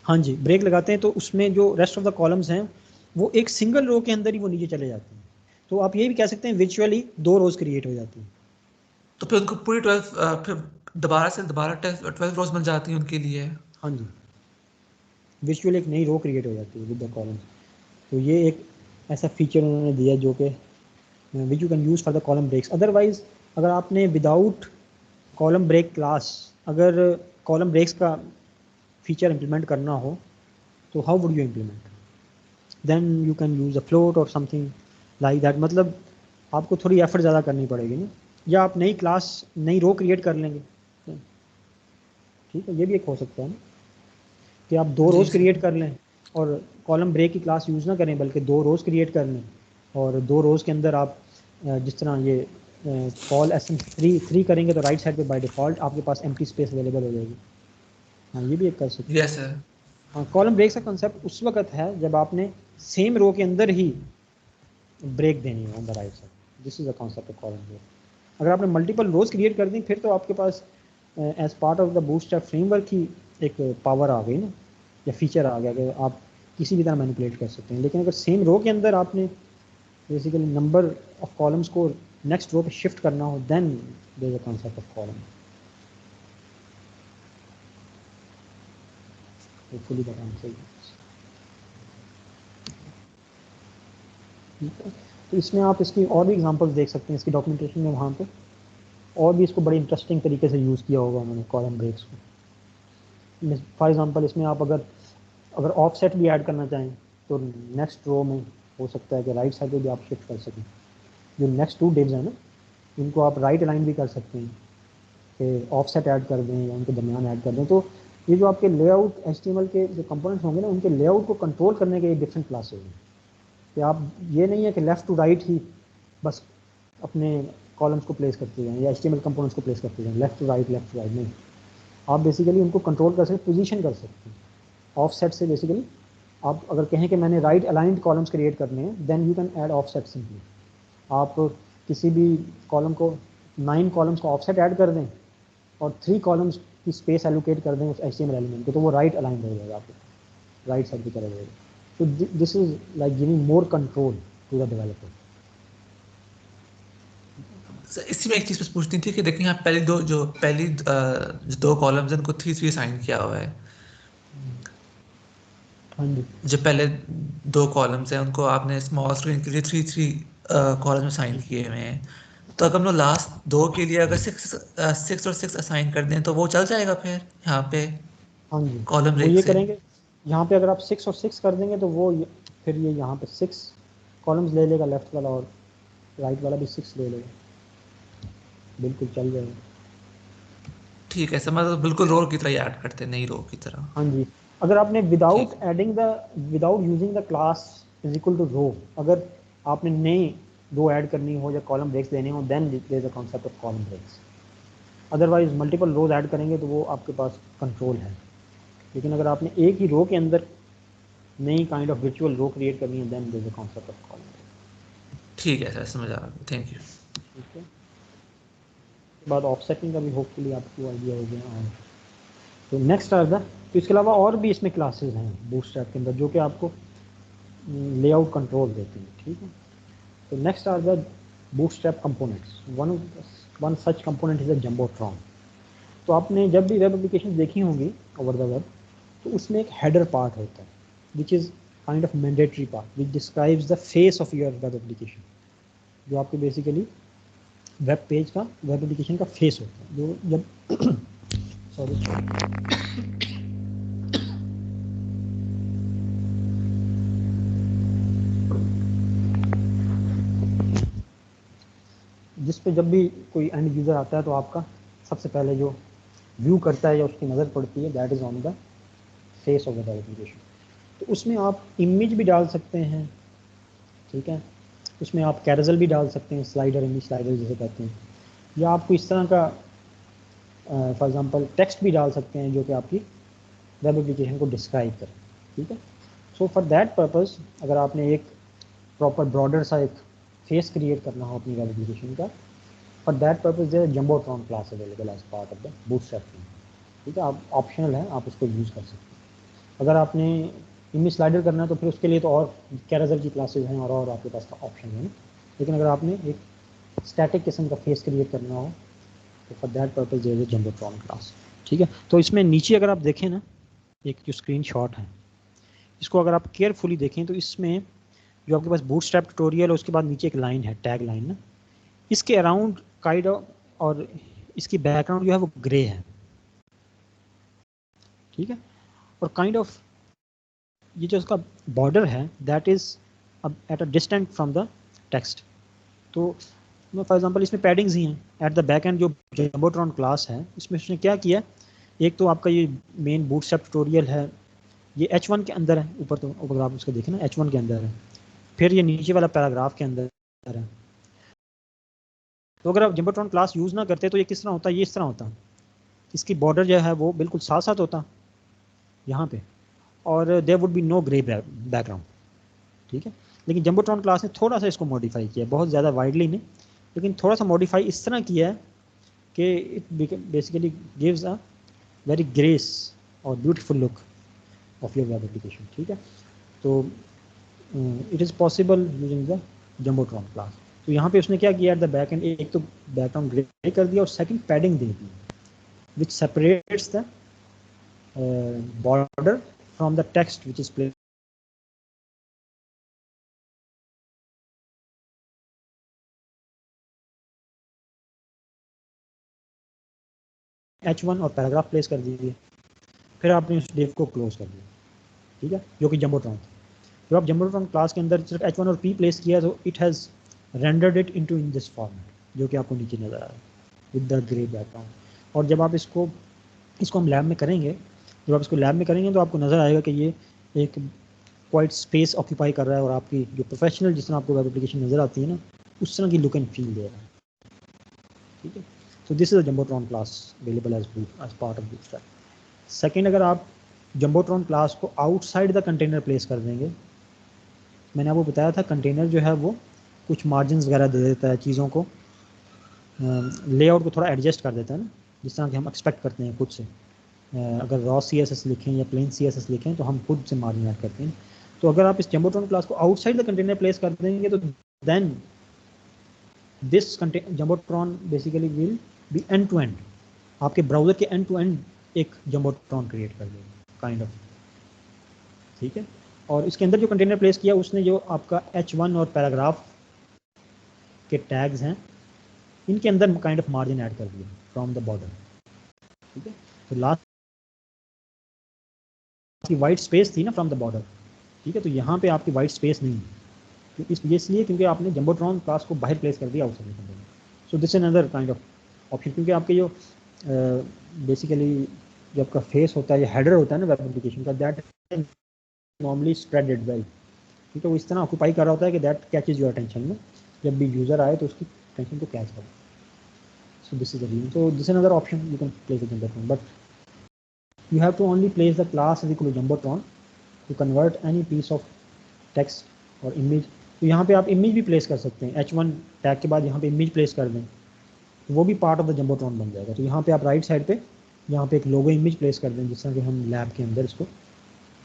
हाँ जी, ब्रेक लगाते हैं तो उसमें जो रेस्ट ऑफ द कॉलम्स हैं वो एक सिंगल रो के अंदर ही वो नीचे चले जाते हैं। तो आप ये भी कह सकते हैं विजुअली 2 रोज क्रिएट हो जाती हैं। तो फिर उनको पूरी 12 फिर दोबारा 12 रोज बन जाती हैं उनके लिए। हाँ जी, विजुअली एक नई रो क्रिएट हो जाती है विद द कॉलम्स। तो ये एक ऐसा फीचर उन्होंने दिया जो कि which you can use for the column breaks. Otherwise अगर आपने विदाउट कॉलम ब्रेक क्लास अगर कॉलम ब्रेक्स का फीचर इम्प्लीमेंट करना हो तो how would you implement? Then you can use a float और समथिंग लाइक दैट। मतलब आपको थोड़ी एफर्ट ज़्यादा करनी पड़ेगी ना, या आप नई क्लास नई रो क्रिएट कर लेंगे, ठीक है, ये भी एक हो सकता है ना कि आप 2 जी रोज़ सर। क्रिएट कर लें और कॉलम ब्रेक की क्लास यूज़ ना करें बल्कि 2 रोज़ क्रिएट कर लें, और 2 रोज़ के अंदर आप जिस तरह ये कॉल एस एम थ्री करेंगे तो राइट साइड पे बाय डिफ़ॉल्ट आपके पास एम्प्टी स्पेस अवेलेबल हो जाएगी। हाँ, ये भी एक कर सकते हैं। Yes sir. हाँ, कॉलम ब्रेक का कंसेप्ट उस वक्त है जब आपने सेम रो के अंदर ही ब्रेक देनी है on the right side. This is the concept of column break. अगर आपने मल्टीपल रोज क्रिएट कर दी फिर तो आपके पास as part of the bootstrap framework की एक पावर आ गई ना, या फीचर आ गया कि आप किसी भी तरह मैनिपुलेट कर सकते हैं। लेकिन अगर सेम रो के अंदर आपने बेसिकली नंबर ऑफ कॉलम्स को नेक्स्ट रो पे शिफ्ट करना हो then there is a concept of column. Hopefully that answer. ठीक है, तो इसमें आप इसकी और भी एग्जांपल्स देख सकते हैं इसकी डॉक्यूमेंटेशन में वहाँ पे, और भी इसको बड़ी इंटरेस्टिंग तरीके से यूज़ किया होगा उन्होंने कॉलम ब्रेक्स को। फॉर एग्जांपल इसमें आप अगर ऑफसेट भी ऐड करना चाहें तो नेक्स्ट रो में हो सकता है कि राइट साइड पे भी आप शिफ्ट कर सकें। जो नेक्स्ट 2 डिव्स हैं ना उनको आप राइट अलाइन भी कर सकते हैं कि ऑफसेट ऐड कर दें या उनके दरमियान ऐड कर दें। तो ये जो आपके लेआउट HTML के जो कंपोनेंट्स होंगे ना उनके लेआउट को कंट्रोल करने के डिफरेंट क्लासेज हैं कि आप ये नहीं है कि लेफ़्ट टू राइट ही बस अपने कॉलम्स को प्लेस करते जाएं या HTML कंपोनेंट्स को प्लेस करते जाएं, लेफ़्ट टू राइट नहीं। आप बेसिकली उनको कंट्रोल कर सकते, पोजीशन कर सकते हैं ऑफसेट से। बेसिकली आप अगर कहें कि मैंने राइट अलाइंड कॉलम्स क्रिएट करने हैं then you can add offset simply. आप किसी भी कॉलम को 9 कॉलम्स को ऑफसेट ऐड कर दें और 3 कॉलम्स की स्पेस एलोकेट कर दें उस HTML एलिमेंट को तो वो राइट अलाइंड हो जाएगा, आपको राइट साइड की तरफ रहेगा। तो this is like giving more control to the developer. Sir इसी में एक चीज़ बस पूछनी थी कि देखिए यहाँ पहली जो 2 कॉलम्स हैं उनको 3 असाइन किया हुआ है। हाँ जी, जो पहले 2 कॉलम्स हैं उनको आपने स्मॉल स्क्रीन के लिए 3 कॉलम्स असाइन किए हुए हैं। तो अगर हम लोग लास्ट 2 के लिए अगर 6 और 6 असाइन कर दें तो वो चल जाएगा फिर यहाँ पे हाँ जी, कॉलम वो ब्रेक ये से? करेंगे यहाँ पे अगर आप 6 और 6 कर देंगे तो वो फिर ये यहाँ पे 6 कॉलम्स ले लेगा लेफ्ट वाला और राइट वाला भी 6 ले लेगा, बिल्कुल चल जाएगा। ठीक है सर, मतलब बिल्कुल रो की तरह ही ऐड करते हैं, नई रो की तरह। हाँ जी, अगर आपने ठीक है। Without using the class is equal to row, अगर आपने नई रो ऐड करनी हो या कॉलम ब्रेक्स देने हो then there is a concept of column breaks. Otherwise multiple rows add करेंगे तो वो आपके पास कंट्रोल है। लेकिन अगर आपने एक ही रो के अंदर नई kind of virtual row create करनी है then there is a concept of column breaks. ठीक है सर, समझ आ रहा है, थैंक यू। ठीक है, उसके बाद ऑफसेटिंग का भी होपफुली आपको आइडिया हो गया। और तो नेक्स्ट आर द, तो इसके अलावा और भी इसमें क्लासेस हैं बूटस्ट्रैप के अंदर जो कि आपको लेआउट कंट्रोल देते हैं। ठीक है, तो next are the Bootstrap components. One such component is a jumbotron. तो आपने जब भी वेब एप्लीकेशन देखी होंगी ओवर द वेब तो उसमें एक हेडर पार्ट होता है which is kind of mandatory part which describes the face of your web application, जो आपके बेसिकली वेब पेज का वेब एप्लीकेशन का फेस होता है। जो जब सॉरी जिस पे जब भी कोई एंड यूज़र आता है तो आपका सबसे पहले जो व्यू करता है या उसकी नज़र पड़ती है that is on the face of the application. तो उसमें आप इमेज भी डाल सकते हैं, ठीक है, उसमें आप कैरोसेल भी डाल सकते हैं, स्लाइडर इमेज स्लाइडर जिसे कहते हैं, या आपको इस तरह का फॉर एग्जांपल टेक्स्ट भी डाल सकते हैं जो कि आपकी वेब एप्लीकेशन को डिस्क्राइब करें। ठीक है, सो फॉर दैट पर्पज़ अगर आपने एक प्रॉपर ब्रॉडर सा एक फेस क्रिएट करना हो अपनी वेब एप्लीकेशन का, for that purpose there jumbotron class available as part of the Bootstrap team. ठीक है, आप ऑप्शनल है, आप उसको यूज़ कर सकते हैं। अगर आपने इमेज स्लाइडर करना है तो फिर उसके लिए तो और कैरोसेल की क्लासेज हैं और आपके पास का ऑप्शन है ना। लेकिन अगर आपने एक स्टैटिक किस्म का फेस क्रिएट करना हो तो for that purpose there is jumbotron class. ठीक है, तो इसमें नीचे अगर आप देखें ना एक जो स्क्रीनशॉट है, इसको अगर आप केयरफुली देखें तो इसमें जो आपके पास बूटस्ट्रैप ट्यूटोरियल है उसके बाद नीचे एक लाइन है, टैग लाइन ना, इसके अराउंड काइंड ऑफ, और इसकी बैकग्राउंड जो है वो ग्रे है, ठीक है। और काइंड ऑफ ये जो उसका बॉर्डर है that is at a distant from the text. तो फॉर एग्जांपल इसमें पैडिंग्स ही हैं एट द बैक एंड। जो जंबोट्रॉन क्लास है इसमें उसने क्या किया, एक तो आपका ये मेन बूटस्ट्रैप ट्यूटोरियल है, ये H1 के अंदर है, ऊपर तो अगर आप उसको देखें ना H1 के अंदर है, फिर ये नीचे वाला पैराग्राफ के अंदर है। तो अगर आप जंबोट्रॉन क्लास यूज़ ना करते तो ये किस तरह होता, ये इस तरह होता, इसकी बॉर्डर जो है वो बिल्कुल साथ साथ होता यहाँ पे, और there would be no grey background, ठीक है। लेकिन जंबोट्रॉन क्लास ने थोड़ा सा इसको मॉडिफाई किया, बहुत ज़्यादा वाइडली नहीं, लेकिन थोड़ा सा मॉडिफाई इस तरह किया है कि it basically gives a very grace और beautiful look of your web application, ठीक है। तो it is possible using the jumbotron class. तो यहाँ पे उसने क्या किया एट द बैक एंड, एक तो बैकग्राउंड ग्रे कर दिया और second padding they the which separates the border from the text which is place H1 और पैराग्राफ प्लेस कर दीजिए, फिर आपने उस डिव को क्लोज कर दिया, ठीक है, जो कि जंबोट्रॉन था। जब आप जंबोट्रॉन क्लास के अंदर सिर्फ H1 और P प्लेस किया तो it has rendered it into in this format जो कि आपको नीचे नज़र आ रहा है विद द ग्रे बैकग्राउंड। और जब आप इसको हम लैब में करेंगे, जब आप इसको लैब में करेंगे तो आपको नज़र आएगा कि ये एक क्वाइट स्पेस ऑक्यूपाई कर रहा है और आपकी जो प्रोफेशनल जिस तरह आपको वेब एप्लीकेशन नज़र आती है ना, उस तरह की लुक एंड फील दे रहा है, ठीक है। So this is a Jumbotron class available as part of Bootstrap. Second, अगर आप Jumbotron क्लास को आउटसाइड द कंटेनर प्लेस कर देंगे, मैंने आपको बताया था कंटेनर जो है वो कुछ मार्जिन्स वगैरह दे देता है, चीज़ों को लेआउट को थोड़ा एडजस्ट कर देता है ना, जिस तरह कि हम एक्सपेक्ट करते हैं खुद से। अगर रॉ CSS लिखें या प्लेन CSS लिखें तो हम खुद से मार्जिन ऐड करते हैं। तो अगर आप इस Jumbotron क्लास को आउटसाइड द कंटेनर प्लेस कर देंगे तो then this Jumbotron basically will be end to end, आपके ब्राउज़र के एंड टू एंड एक Jumbotron क्रिएट कर देगा काइंड ऑफ, ठीक है। और इसके अंदर जो कंटेनर प्लेस किया उसने जो आपका H1 और पैराग्राफ के टैग्स हैं इनके अंदर काइंड ऑफ मार्जिन ऐड कर दिया फ्रॉम द बॉर्डर, ठीक है। तो लास्ट की वाइट स्पेस थी ना फ्रॉम द बॉर्डर, ठीक है, तो यहाँ पे आपकी वाइट स्पेस नहीं है, इसलिए क्योंकि आपने Jumbotron क्लास को बाहर प्लेस कर दिया outside the container. So this is another kind of option, क्योंकि आपके जो बेसिकली जो आपका फेस होता है या हेडर होता है ना वेब एप्लीकेशन का, दैट नॉर्मली स्प्रेडेड वेल, ठीक है, वो इस तरह ऑक्यूपाई कर रहा होता है कि दैट कैचेज योर अटेंशन में, जब भी यूज़र आए तो उसकी अटेंशन को कैच करो। So this is the reason. So this is another option you can place the Jumbotron, but you have to only place the class as equal to Jumbotron to convert any piece of text or image। तो यहाँ पे आप image भी place कर सकते हैं, H1 tag के बाद यहाँ पे इमेज प्लेस कर दें तो वो भी पार्ट ऑफ द Jumbotron बन जाएगा। तो यहाँ पे आप राइट साइड पे यहाँ पे एक लोगो इमेज प्लेस कर दें जिस तरह कि हम लैब के अंदर इसको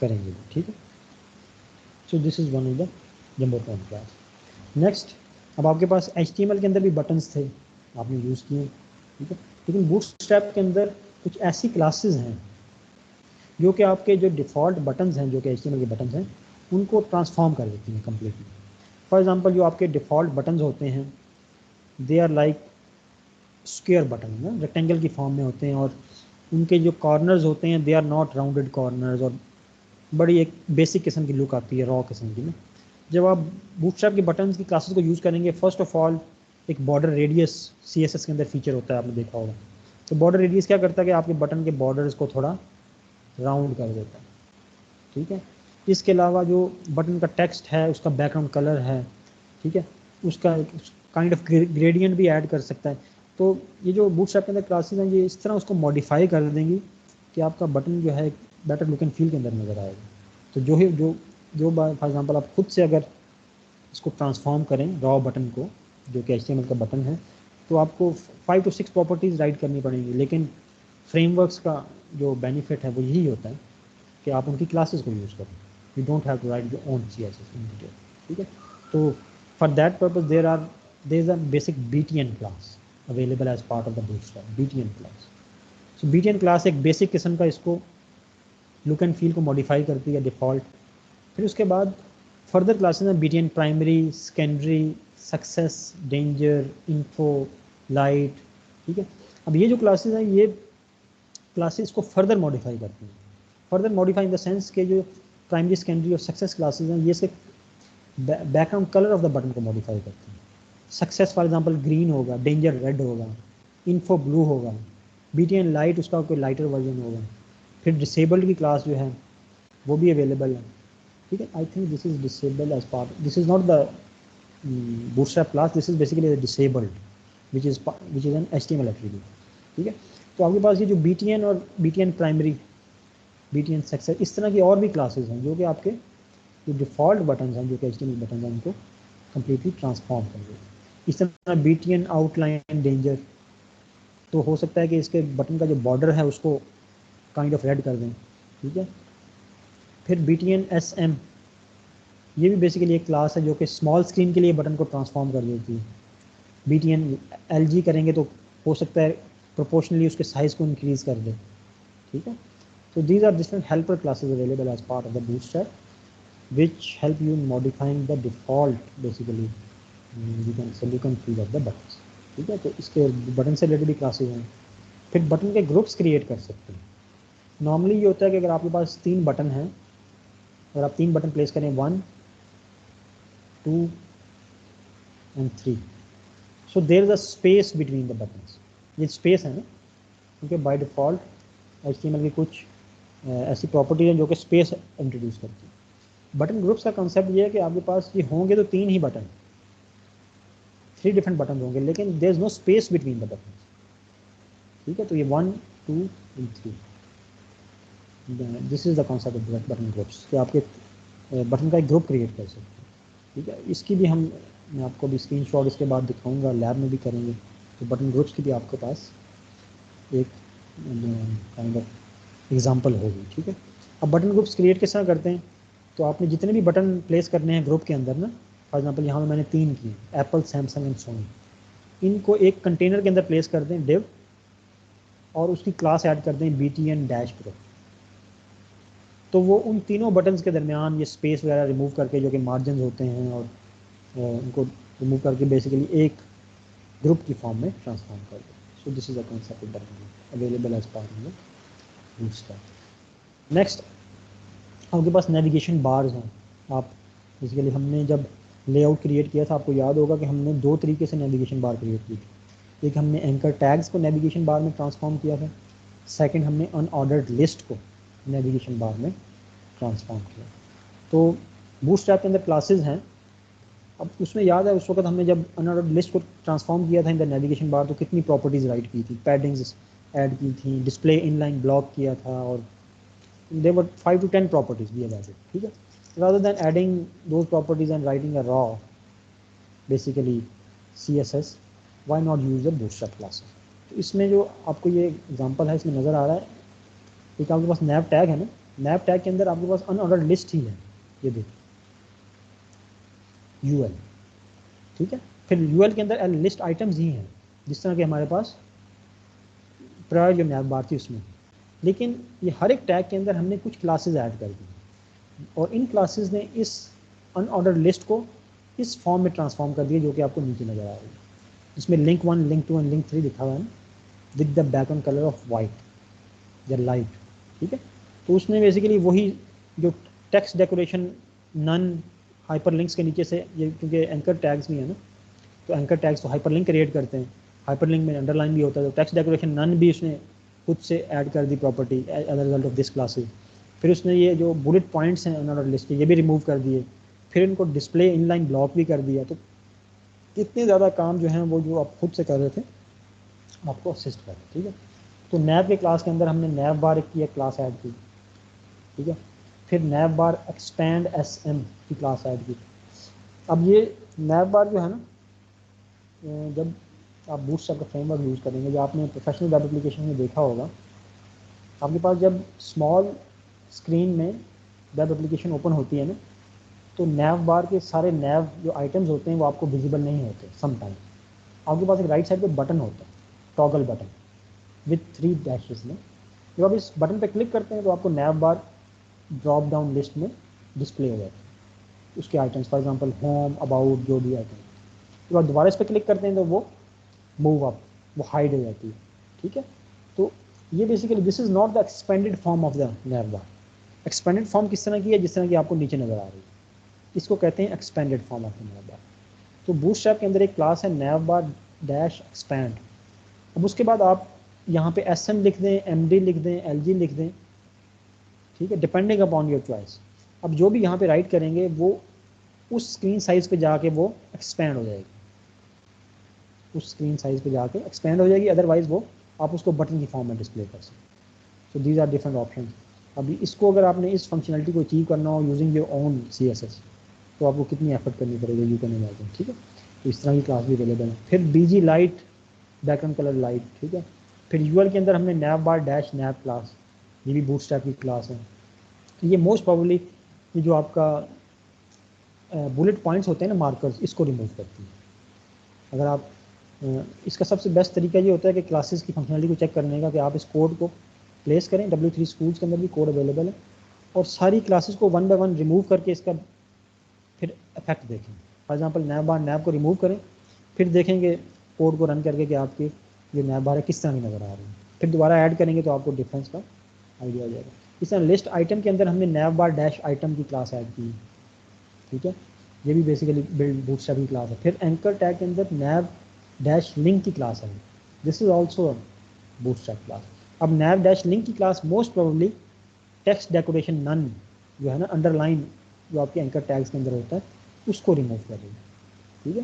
करेंगे, ठीक है। So this is one of the Jumbotron class. Next, अब आपके पास HTML के अंदर भी बटन्स थे, आपने यूज़ किए, ठीक है, लेकिन बूटस्ट्रैप के अंदर कुछ ऐसी क्लासेस हैं जो कि आपके जो डिफ़ॉल्ट बटन्स हैं, जो कि HTML के बटन्स हैं, उनको ट्रांसफॉर्म कर देती हैं कम्प्लीटली। फॉर एग्जांपल जो आपके डिफ़ॉल्ट बटन्स होते हैं they are like square button ना, रेक्टेंगल की फॉर्म में होते हैं, और उनके जो कॉर्नर्स होते हैं they are not rounded corners, और बड़ी एक बेसिक किस्म की लुक आती है, रॉ किस्म की ना। जब आप बूटस्ट्रैप के बटन्स की क्लासेस को यूज़ करेंगे, फर्स्ट ऑफ ऑल एक बॉर्डर रेडियस CSS के अंदर फीचर होता है, आपने देखा होगा। तो बॉर्डर रेडियस क्या करता है कि आपके बटन के बॉर्डर्स को थोड़ा राउंड कर देता है, ठीक है। इसके अलावा जो बटन का टेक्स्ट है उसका बैकग्राउंड कलर है, ठीक है, उसका काइंड ऑफ ग्रेडियंट भी ऐड कर सकता है। तो ये जो बूटस्ट्रैप के अंदर क्लासेस हैं ये इस तरह उसको मॉडिफाई कर देंगी कि आपका बटन जो है बेटर लुक एंड फील के अंदर नज़र आएगा। तो जो फॉर एग्जांपल आप खुद से अगर इसको ट्रांसफॉर्म करें रॉ बटन को, जो कि HTML का बटन है, तो आपको 5 to 6 प्रॉपर्टीज़ राइट करनी पड़ेंगी, लेकिन फ्रेमवर्क्स का जो बेनिफिट है वो यही होता है कि आप उनकी क्लासेस को यूज़ करें, you don't have to write your own CSS in detail, ठीक है। तो for that purpose there is a basic BTN class available as part of the Bootstrap, BTN class. So BTN class एक basic किस्म का इसको look and feel को modify करती है डिफ़ॉल्ट। फिर उसके बाद फर्दर क्लासेस हैं BTN primary, secondary, success, danger, info, light, ठीक है। अब ये जो क्लासेस हैं ये क्लासेस को फर्दर मॉडिफाई करती हैं। Further modify in the sense के जो प्राइमरी, सेकेंडरी और सक्सेस क्लासेस हैं ये सिर्फ background colour of the button को मॉडिफाई करती हैं। सक्सेस फॉर एग्जांपल ग्रीन होगा, डेंजर रेड होगा, इन्फो ब्लू होगा, BTN लाइट उसका कोई लाइटर वर्जन होगा। फिर डिसेबल्ड की क्लास जो है वो भी अवेलेबल है, ठीक है। I think this is disabled as part, this is not the bootstrap class, this is basically a disabled which is an HTML attribute, ठीक है। तो आपके पास ये जो BTN और BTN प्राइमरी, BTN सक्सेस, इस तरह की और भी क्लासेस हैं जो कि आपके जो डिफ़ॉल्ट बटन हैं जो कि HTML बटन हैं उनको कम्प्लीटली ट्रांसफॉर्म कर दें। इस तरह BTN आउटलाइन डेंजर, तो हो सकता है कि इसके बटन का जो बॉर्डर है उसको काइंड ऑफ रेड कर दें, ठीक है। फिर BTN SM, ये भी बेसिकली एक क्लास है जो कि स्मॉल स्क्रीन के लिए बटन को ट्रांसफॉर्म कर देती है। BTN LG करेंगे तो हो सकता है प्रोपोर्शनली उसके साइज़ को इंक्रीज़ कर दे, ठीक है। तो these are different helper classes available as part of the Bootstrap which help you in modifying the default basically you can say look and feel of the buttons, ठीक है। तो इसके बटन से रिलेटेड भी क्लासेज हैं। फिर button के groups create कर सकते हैं। नॉर्मली ये होता है कि अगर आपके पास 3 बटन हैं और आप 3 बटन प्लेस करें 1, 2 and 3, so there is a space between the buttons, ये स्पेस है ना, क्योंकि बाय डिफ़ॉल्ट HTML की कुछ ऐसी प्रॉपर्टी है जो कि स्पेस इंट्रोड्यूस करती है। बटन ग्रुप्स का कंसेप्ट ये है कि आपके पास ये होंगे तो 3 ही बटन, 3 डिफरेंट बटन होंगे, लेकिन there is no space between the button, ठीक है। तो ये 1, 2 and 3, this is the concept of button groups कि आपके बटन का एक ग्रुप क्रिएट कर सकते हैं, ठीक है। इसकी भी मैं आपको भी स्क्रीनशॉट इसके बाद दिखाऊंगा, लैब में भी करेंगे। तो बटन ग्रुप्स की भी आपके पास एक काइंड ऑफ एग्जांपल होगी, ठीक है। अब बटन ग्रुप्स क्रिएट किस तरह करते हैं, तो आपने जितने भी बटन प्लेस करने हैं ग्रुप के अंदर ना, फॉर एग्जांपल यहाँ में मैंने 3 किए, एप्पल, सैमसंग एंड सोनी, इनको एक कंटेनर के अंदर प्लेस कर दें डिव, और उसकी क्लास ऐड कर दें BTN डैश ग्रुप। तो वो उन तीनों बटन्स के दरमियान ये स्पेस वगैरह रिमूव करके जो कि मार्जिन होते हैं और उनको रिमूव करके बेसिकली एक ग्रुप की फॉर्म में ट्रांसफॉर्म कर दे। So this is a concept of button available as part of the bootstrap. Next आपके पास नेविगेशन बार्स हैं। आप बेसिकली हमने जब लेआउट क्रिएट किया था आपको याद होगा कि हमने 2 तरीके से नेविगेशन बार क्रिएट की थी। एक हमने एंकर टैग्स को नेविगेशन बार में ट्रांसफॉर्म किया था, सेकंड हमने अनऑर्डर्ड लिस्ट को नेविगेशन बार में ट्रांसफॉर्म किया। तो बूटस्ट्रैप के अंदर क्लासेस हैं। अब उसमें याद है उस वक्त हमने जब अनऑर्डर्ड लिस्ट को ट्रांसफॉर्म किया था इन द नेविगेशन बार तो कितनी प्रॉपर्टीज़ राइट की थी, पैडिंग्स ऐड की थी, डिस्प्ले इनलाइन ब्लॉक किया था, और there were 5 to 10 properties we have added, ठीक है। rather than adding those properties and writing a raw basically CSS, why not use the bootstrap classes। तो इसमें जो आपको ये एग्जांपल है इसमें नज़र आ रहा है, एक आपके पास नैव टैग है ना, नैव टैग के अंदर आपके पास अनऑर्डर्ड लिस्ट ही है, ये देखिए UL, ठीक है। फिर UL के अंदर लिस्ट आइटम्स ही हैं जिस तरह के हमारे पास प्रायर जो नैव बार थी उसमें, लेकिन ये हर एक टैग के अंदर हमने कुछ क्लासेस ऐड कर दी और इन क्लासेस ने इस अनऑर्डर्ड लिस्ट को इस फॉर्म में ट्रांसफॉर्म कर दिया जो कि आपको नीचे नज़र आ रही है। इसमें लिंक 1, लिंक 2 एंड लिंक 3 लिखा हुआ है with the background colour of white या लाइट, ठीक है। तो उसने बेसिकली वही जो text decoration none hyper links के नीचे से, ये क्योंकि एंकर टैग्स भी है ना, तो एंकर टैग्स तो हाइपर लिंक क्रिएट करते हैं, हाइपर लिंक में अंडरलाइन भी होता है, तो टेक्स्ट डेकोरेशन नन भी उसने खुद से ऐड कर दी property as a result of this classes. फिर उसने ये जो बुलेट पॉइंट्स हैं अनऑर्डर्ड लिस्ट के ये भी रिमूव कर दिए, फिर इनको डिस्प्ले इनलाइन ब्लॉक भी कर दिया। तो इतने ज़्यादा काम जो हैं वो जो आप खुद से कर रहे थे आपको असिस्ट कर, ठीक है। तो नैव के क्लास के अंदर हमने नैव बार की एक क्लास ऐड की, ठीक है। फिर नैव बार एक्सपैंड SM की क्लास ऐड की। अब ये नैव बार जो है ना, जब आप बूटस्ट्रैप का फ्रेमवर्क यूज़ करेंगे, जो आपने प्रोफेशनल वेब एप्लीकेशन में देखा होगा, आपके पास जब स्मॉल स्क्रीन में वेब एप्लीकेशन ओपन होती है ना, तो नैव बार के सारे नैव जो आइटम्स होते हैं वो आपको विजिबल नहीं होते समटाइम्स। आपके पास एक राइट साइड पे बटन होता है, टॉगल बटन विथ 3 डैशेस में। जब आप इस बटन पे क्लिक करते हैं तो आपको नैव बार ड्रॉप डाउन लिस्ट में डिस्प्ले हो जाता है, उसके items, for example home, about, जो भी आइटम, उसके बाद दोबारा इस पर क्लिक करते हैं तो वो मूव अप, वो हाइड हो जाती है। ठीक है, तो ये basically this is not the expanded form of the nav bar. Expanded form किस तरह की है, जिस तरह की आपको नीचे नज़र आ रही है, इसको कहते हैं expanded form of the nav बार। तो बूटस्ट्रैप के अंदर एक क्लास है नैव बार डैश एक्सपैंड। अब उसके बाद आप यहाँ पे SM लिख दें, MD लिख दें, LG लिख दें, ठीक है, डिपेंडिंग अपॉन योर चॉइस। अब जो भी यहाँ पे राइट करेंगे वो उस स्क्रीन साइज़ पे जाके वो एक्सपैंड हो जाएगी, उस स्क्रीन साइज़ पे जाके एक्सपैंड हो जाएगी, अदरवाइज़ वो आप उसको बटन की फॉर्म में डिस्प्ले कर सकते हैं। So these are different option. अभी इसको अगर आपने इस फंक्शनलिटी को अचीव करना हो यूजिंग योर ओन CSS, तो आपको कितनी एफर्ट करनी पड़ेगी, यू कैन इमेजिन। ठीक है, तो इस तरह की क्लास भी अवेलेबल है। फिर BG light, background colour light, ठीक है। फिर UL के अंदर हमने नैव बार डैश नैव क्लास, ये भी बूटस्ट्रैप की क्लास है। ये मोस्ट प्रोबेबली ये जो आपका बुलेट पॉइंट्स होते हैं ना, मार्कर्स, इसको रिमूव करती है। अगर आप इसका सबसे बेस्ट तरीका ये होता है कि क्लासेस की फंक्शनलिटी को चेक करने का, कि आप इस कोड को प्लेस करें, W3 स्कूल्स के अंदर भी कोड अवेलेबल है, और सारी क्लासेस को वन बाय वन रिमूव करके इसका फिर इफेक्ट देखें। फॉर एग्जांपल नैव बार नैव को रिमूव करें, फिर देखेंगे कोड को रन करके कि आपकी जो नैव बार है किस तरह की नज़र आ रही है, फिर दोबारा ऐड करेंगे तो आपको डिफरेंस का आइडिया हो जाएगा। इस तरह लिस्ट आइटम के अंदर हमने नैव बार डैश आइटम की क्लास ऐड की है। ठीक है, ये भी बेसिकली बिल्ड बूटस्ट्रैप की क्लास है। फिर एंकर टैग के अंदर नैव डैश लिंक की क्लास है, this is also Bootstrap class. अब नैव डैश लिंक की class most probably text decoration none जो है ना, अंडरलाइन जो आपके एंकर टैग्स के अंदर होता है, उसको रिमूव कर देंगे। ठीक है,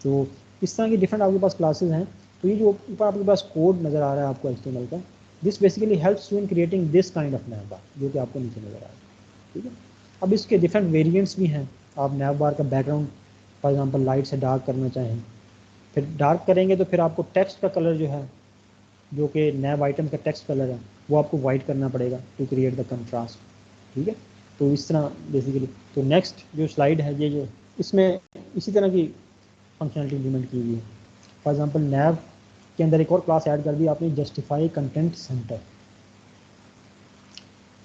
तो इस तरह की डिफरेंट आपके पास क्लासेस हैं। तो ये जो ऊपर आपके पास कोड नज़र आ रहा है आपको HTML का, this basically helps you in creating this kind of nav bar, जो कि आपको नीचे नज़र आ रहा है। ठीक है, अब इसके डिफरेंट वेरिएंट्स भी हैं। आप नैव बार का बैकग्राउंड फॉर एग्जांपल लाइट से डार्क करना चाहें, फिर डार्क करेंगे तो फिर आपको टेक्स्ट का कलर जो है, जो कि नैव आइटम का टेक्स्ट कलर है, वो आपको वाइट करना पड़ेगा टू क्रिएट द कंट्रास्ट। ठीक है, तो इस तरह बेसिकली। तो नेक्स्ट जो स्लाइड है, ये जो इसमें इसी तरह की फंक्शनलिटी इम्प्लीमेंट की हुई है। फॉर एग्जांपल नैव के अंदर एक और क्लास ऐड कर दी आपने, जस्टिफाई कंटेंट सेंटर।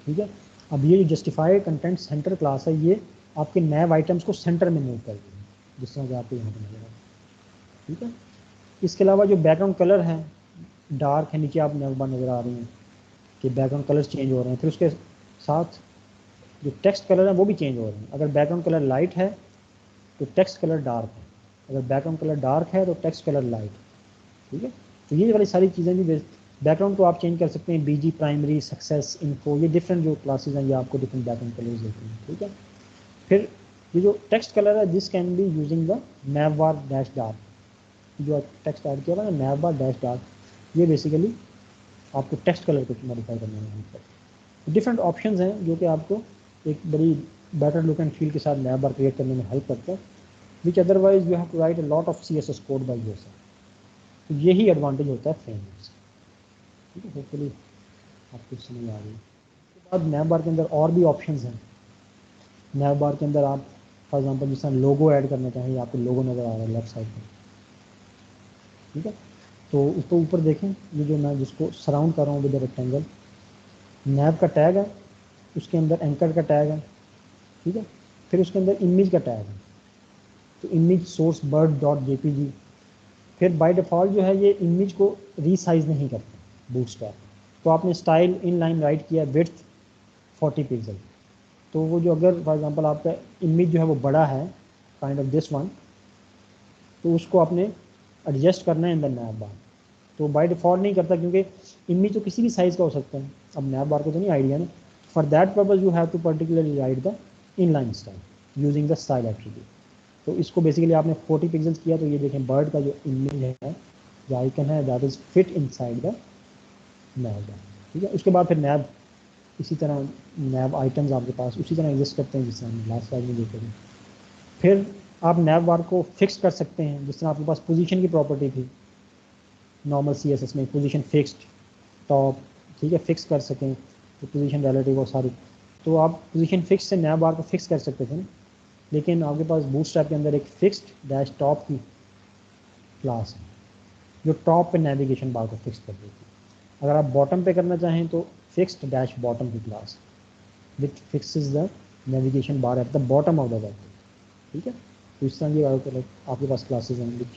ठीक है, अब ये जो जस्टिफाई कंटेंट सेंटर क्लास है, ये आपके नैव आइटम्स को सेंटर में मूव कर देगी, जिस तरह से आपको यहाँ पर नजर आ रहा है। ठीक है, इसके अलावा जो बैकग्राउंड कलर है डार्क है, नीचे आप नैव बार नज़र आ रही हैं कि बैकग्राउंड कलर चेंज हो रहे हैं। फिर उसके साथ जो टेक्स्ट कलर है वो भी चेंज हो रहे हैं। अगर बैकग्राउंड कलर लाइट है तो टेक्स्ट कलर डार्क है, अगर बैकग्राउंड कलर डार्क है तो टेक्स्ट कलर लाइट। ठीक है, तो ये वाली सारी चीज़ें भी, बैकग्राउंड को आप चेंज कर सकते हैं, BG प्राइमरी, सक्सेस, इन्फो, ये डिफरेंट जो क्लासेस हैं ये आपको डिफरेंट बैकग्राउंड कलर्स देते हैं। ठीक है, फिर ये जो टेक्स्ट कलर है, this can be using the nav bar dash dark, जो टेक्स्ट ऐड किया हुआ है नैव बार डैश डार्क, ये बेसिकली आपको टेक्स्ट कलर को मॉडिफाई करने में हेल्प करता है। डिफरेंट ऑप्शंस हैं जो कि आपको एक बड़ी बेटर लुक एंड फील के साथ नैव बार क्रिएट करने में हेल्प करता है, which otherwise you have to write a lot of CSS code by yourself. तो यही एडवांटेज होता है फ्रेमवर्क। ठीक है, होपफुली आपको समझ आ गई। उसके बाद नैव बार के अंदर और भी ऑप्शंस हैं। नैव बार के अंदर आप फॉर एग्जांपल जिस तरह लोगो ऐड करना चाहिए, आपको लोगो नज़र आ रहा है लेफ्ट साइड पर। ठीक है, तो उसको ऊपर देखें, ये जो मैं जिसको सराउंड कर रहा हूँ विद रेक्टेंगल, नैव का टैग है, उसके अंदर एंकर का टैग है। ठीक है, फिर उसके अंदर इमेज का टैग है, तो image source bird dot JPG। फिर बाय डिफ़ॉल्ट जो है ये इमेज को रीसाइज नहीं करता बूटस्ट्रैप, तो आपने स्टाइल इन लाइन राइट किया, विड्थ 40 पिक्सल, तो वो जो अगर फॉर एग्जांपल आपका इमेज जो है वो बड़ा है, काइंड ऑफ दिस वन, तो उसको आपने एडजस्ट करना है इन द नैव बार। तो बाय डिफ़ॉल्ट नहीं करता, क्योंकि इमेज तो किसी भी साइज़ का हो सकता है, अब नैव बार को तो नहीं आइडिया ना। For that purpose you have to particularly write the inline style using the style attribute. तो इसको बेसिकली आपने 40 पिक्सल्स किया, तो ये देखें बर्ड का जो इमेज है, जो आइकन है, that is fit inside the nav bar. ठीक है, उसके बाद फिर नैव इसी तरह नैव आइटम्स आपके पास उसी तरह एग्जिस्ट करते हैं जिस तरह हमने लास्ट स्लाइड में देखे थे। फिर आप नैव बार को फिक्स कर सकते हैं, जिस तरह आपके पास पोजीशन की प्रॉपर्टी थी नॉर्मल CSS में, पोजीशन फिक्स्ड टॉप। ठीक है, फिक्स कर सकें तो पोजीशन रिलेटिव और सारी, तो आप पोजीशन फिक्स से नैव बार को फिक्स कर सकते थे ना, लेकिन आपके पास बूटस्ट्रैप के अंदर एक फिक्स्ड डैश टॉप की क्लास है जो टॉप पे नेविगेशन बार को फिक्स कर देती है। अगर आप बॉटम पे करना चाहें तो फिक्स्ड डैश बॉटम की class which fixes the navigation bar at the bottom of the web. ठीक है। तो इस तरह की आपके पास क्लासेज हैं विच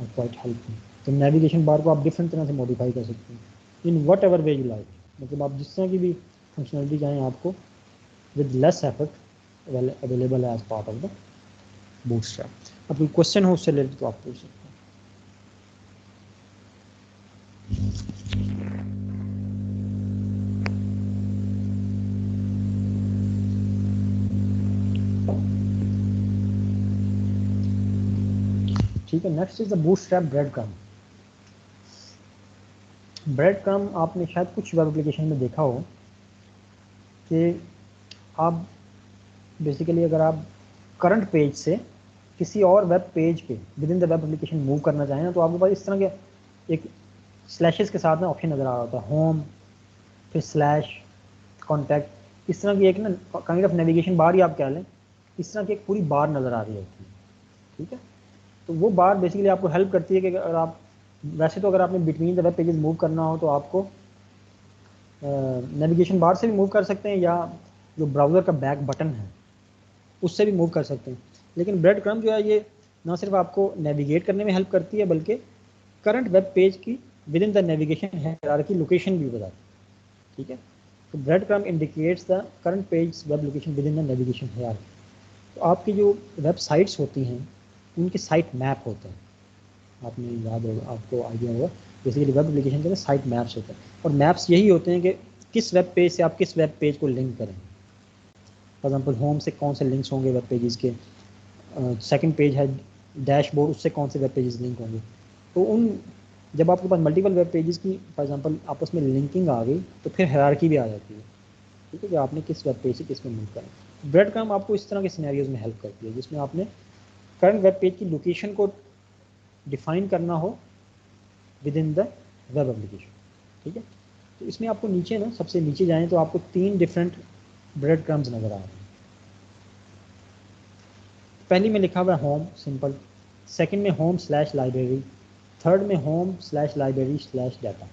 आर क्वाइट हेल्पफुल। तो नेविगेशन बार को आप डिफरेंट तरह से मॉडिफाई कर सकते हैं in whatever way you like, मतलब आप जिस तरह की भी फंक्शनलिटी चाहें आपको विद लेस एफर्ट अवेलेबल है as part of the Bootstrap. अब कोई क्वेश्चन हो उससे रिलेटेड तो आप पूछ सकते हैं। ठीक है, next is the bootstrap bread crumb. Bread crumb आपने शायद कुछ वेब एप्लीकेशन में देखा हो कि आप बेसिकली अगर आप करंट पेज से किसी और वेब पेज पे with in the web application move करना चाहें ना, तो आपके पास इस तरह के एक स्लैशेस के साथ ना ऑप्शन नज़र आ रहा होता है, होम फिर स्लैश कॉन्टैक्ट, इस तरह की एक ना काइंड ऑफ नेविगेशन बार ही आप कह लें, इस तरह की एक पूरी बार नज़र आ रही होती है। ठीक है, तो वो बार बेसिकली आपको हेल्प करती है कि अगर आप वैसे तो अगर आपने between the web pages move करना हो तो आपको नेविगेशन बार से भी मूव कर सकते हैं या जो ब्राउज़र का बैक बटन है उससे भी मूव कर सकते हैं, लेकिन ब्रेड क्रम्ब जो है ये ना सिर्फ आपको नेविगेट करने में हेल्प करती है बल्कि करंट वेब पेज की with in the navigation hierarchy location भी बताती है। ठीक है, तो bread crumb indicates the current page web location with in the navigation hierarchy. तो आपकी जो वेबसाइट्स होती हैं उनके साइट मैप होते हैं, आपने याद होगा, आपको आइडिया होगा, बेसिकली वेब एप्लीकेशन के अंदर साइट मैप्स होते हैं और मैप्स यही होते हैं कि किस वेब पेज से आप किस वेब पेज को लिंक करें। फॉर एग्जाम्पल होम से कौन से लिंक्स होंगे वेब पेजेस के, सेकंड पेज है डैशबोर्ड, उससे कौन से वेब पेजेस लिंक होंगे। तो उन जब आपके पास मल्टीपल वेब पेजेस की फॉर एग्जांपल आपस में लिंकिंग आ गई तो फिर हायरार्की भी आ जाती है। ठीक है, कि आपने किस वेब पेज से किस में मूव करना। ब्रेड क्रम्ब आपको इस तरह के सिनेरियोज में हेल्प करती है जिसमें आपने करंट वेब पेज की लोकेशन को डिफाइन करना हो with in the web application. ठीक है, तो इसमें आपको नीचे ना सबसे नीचे जाएं तो आपको 3 डिफरेंट ब्रेड क्रम्ब्स नज़र आ रहे हैं। पहली में लिखा हुआ है होम सिंपल, सेकंड में होम स्लैश लाइब्रेरी, थर्ड में home slash library slash data.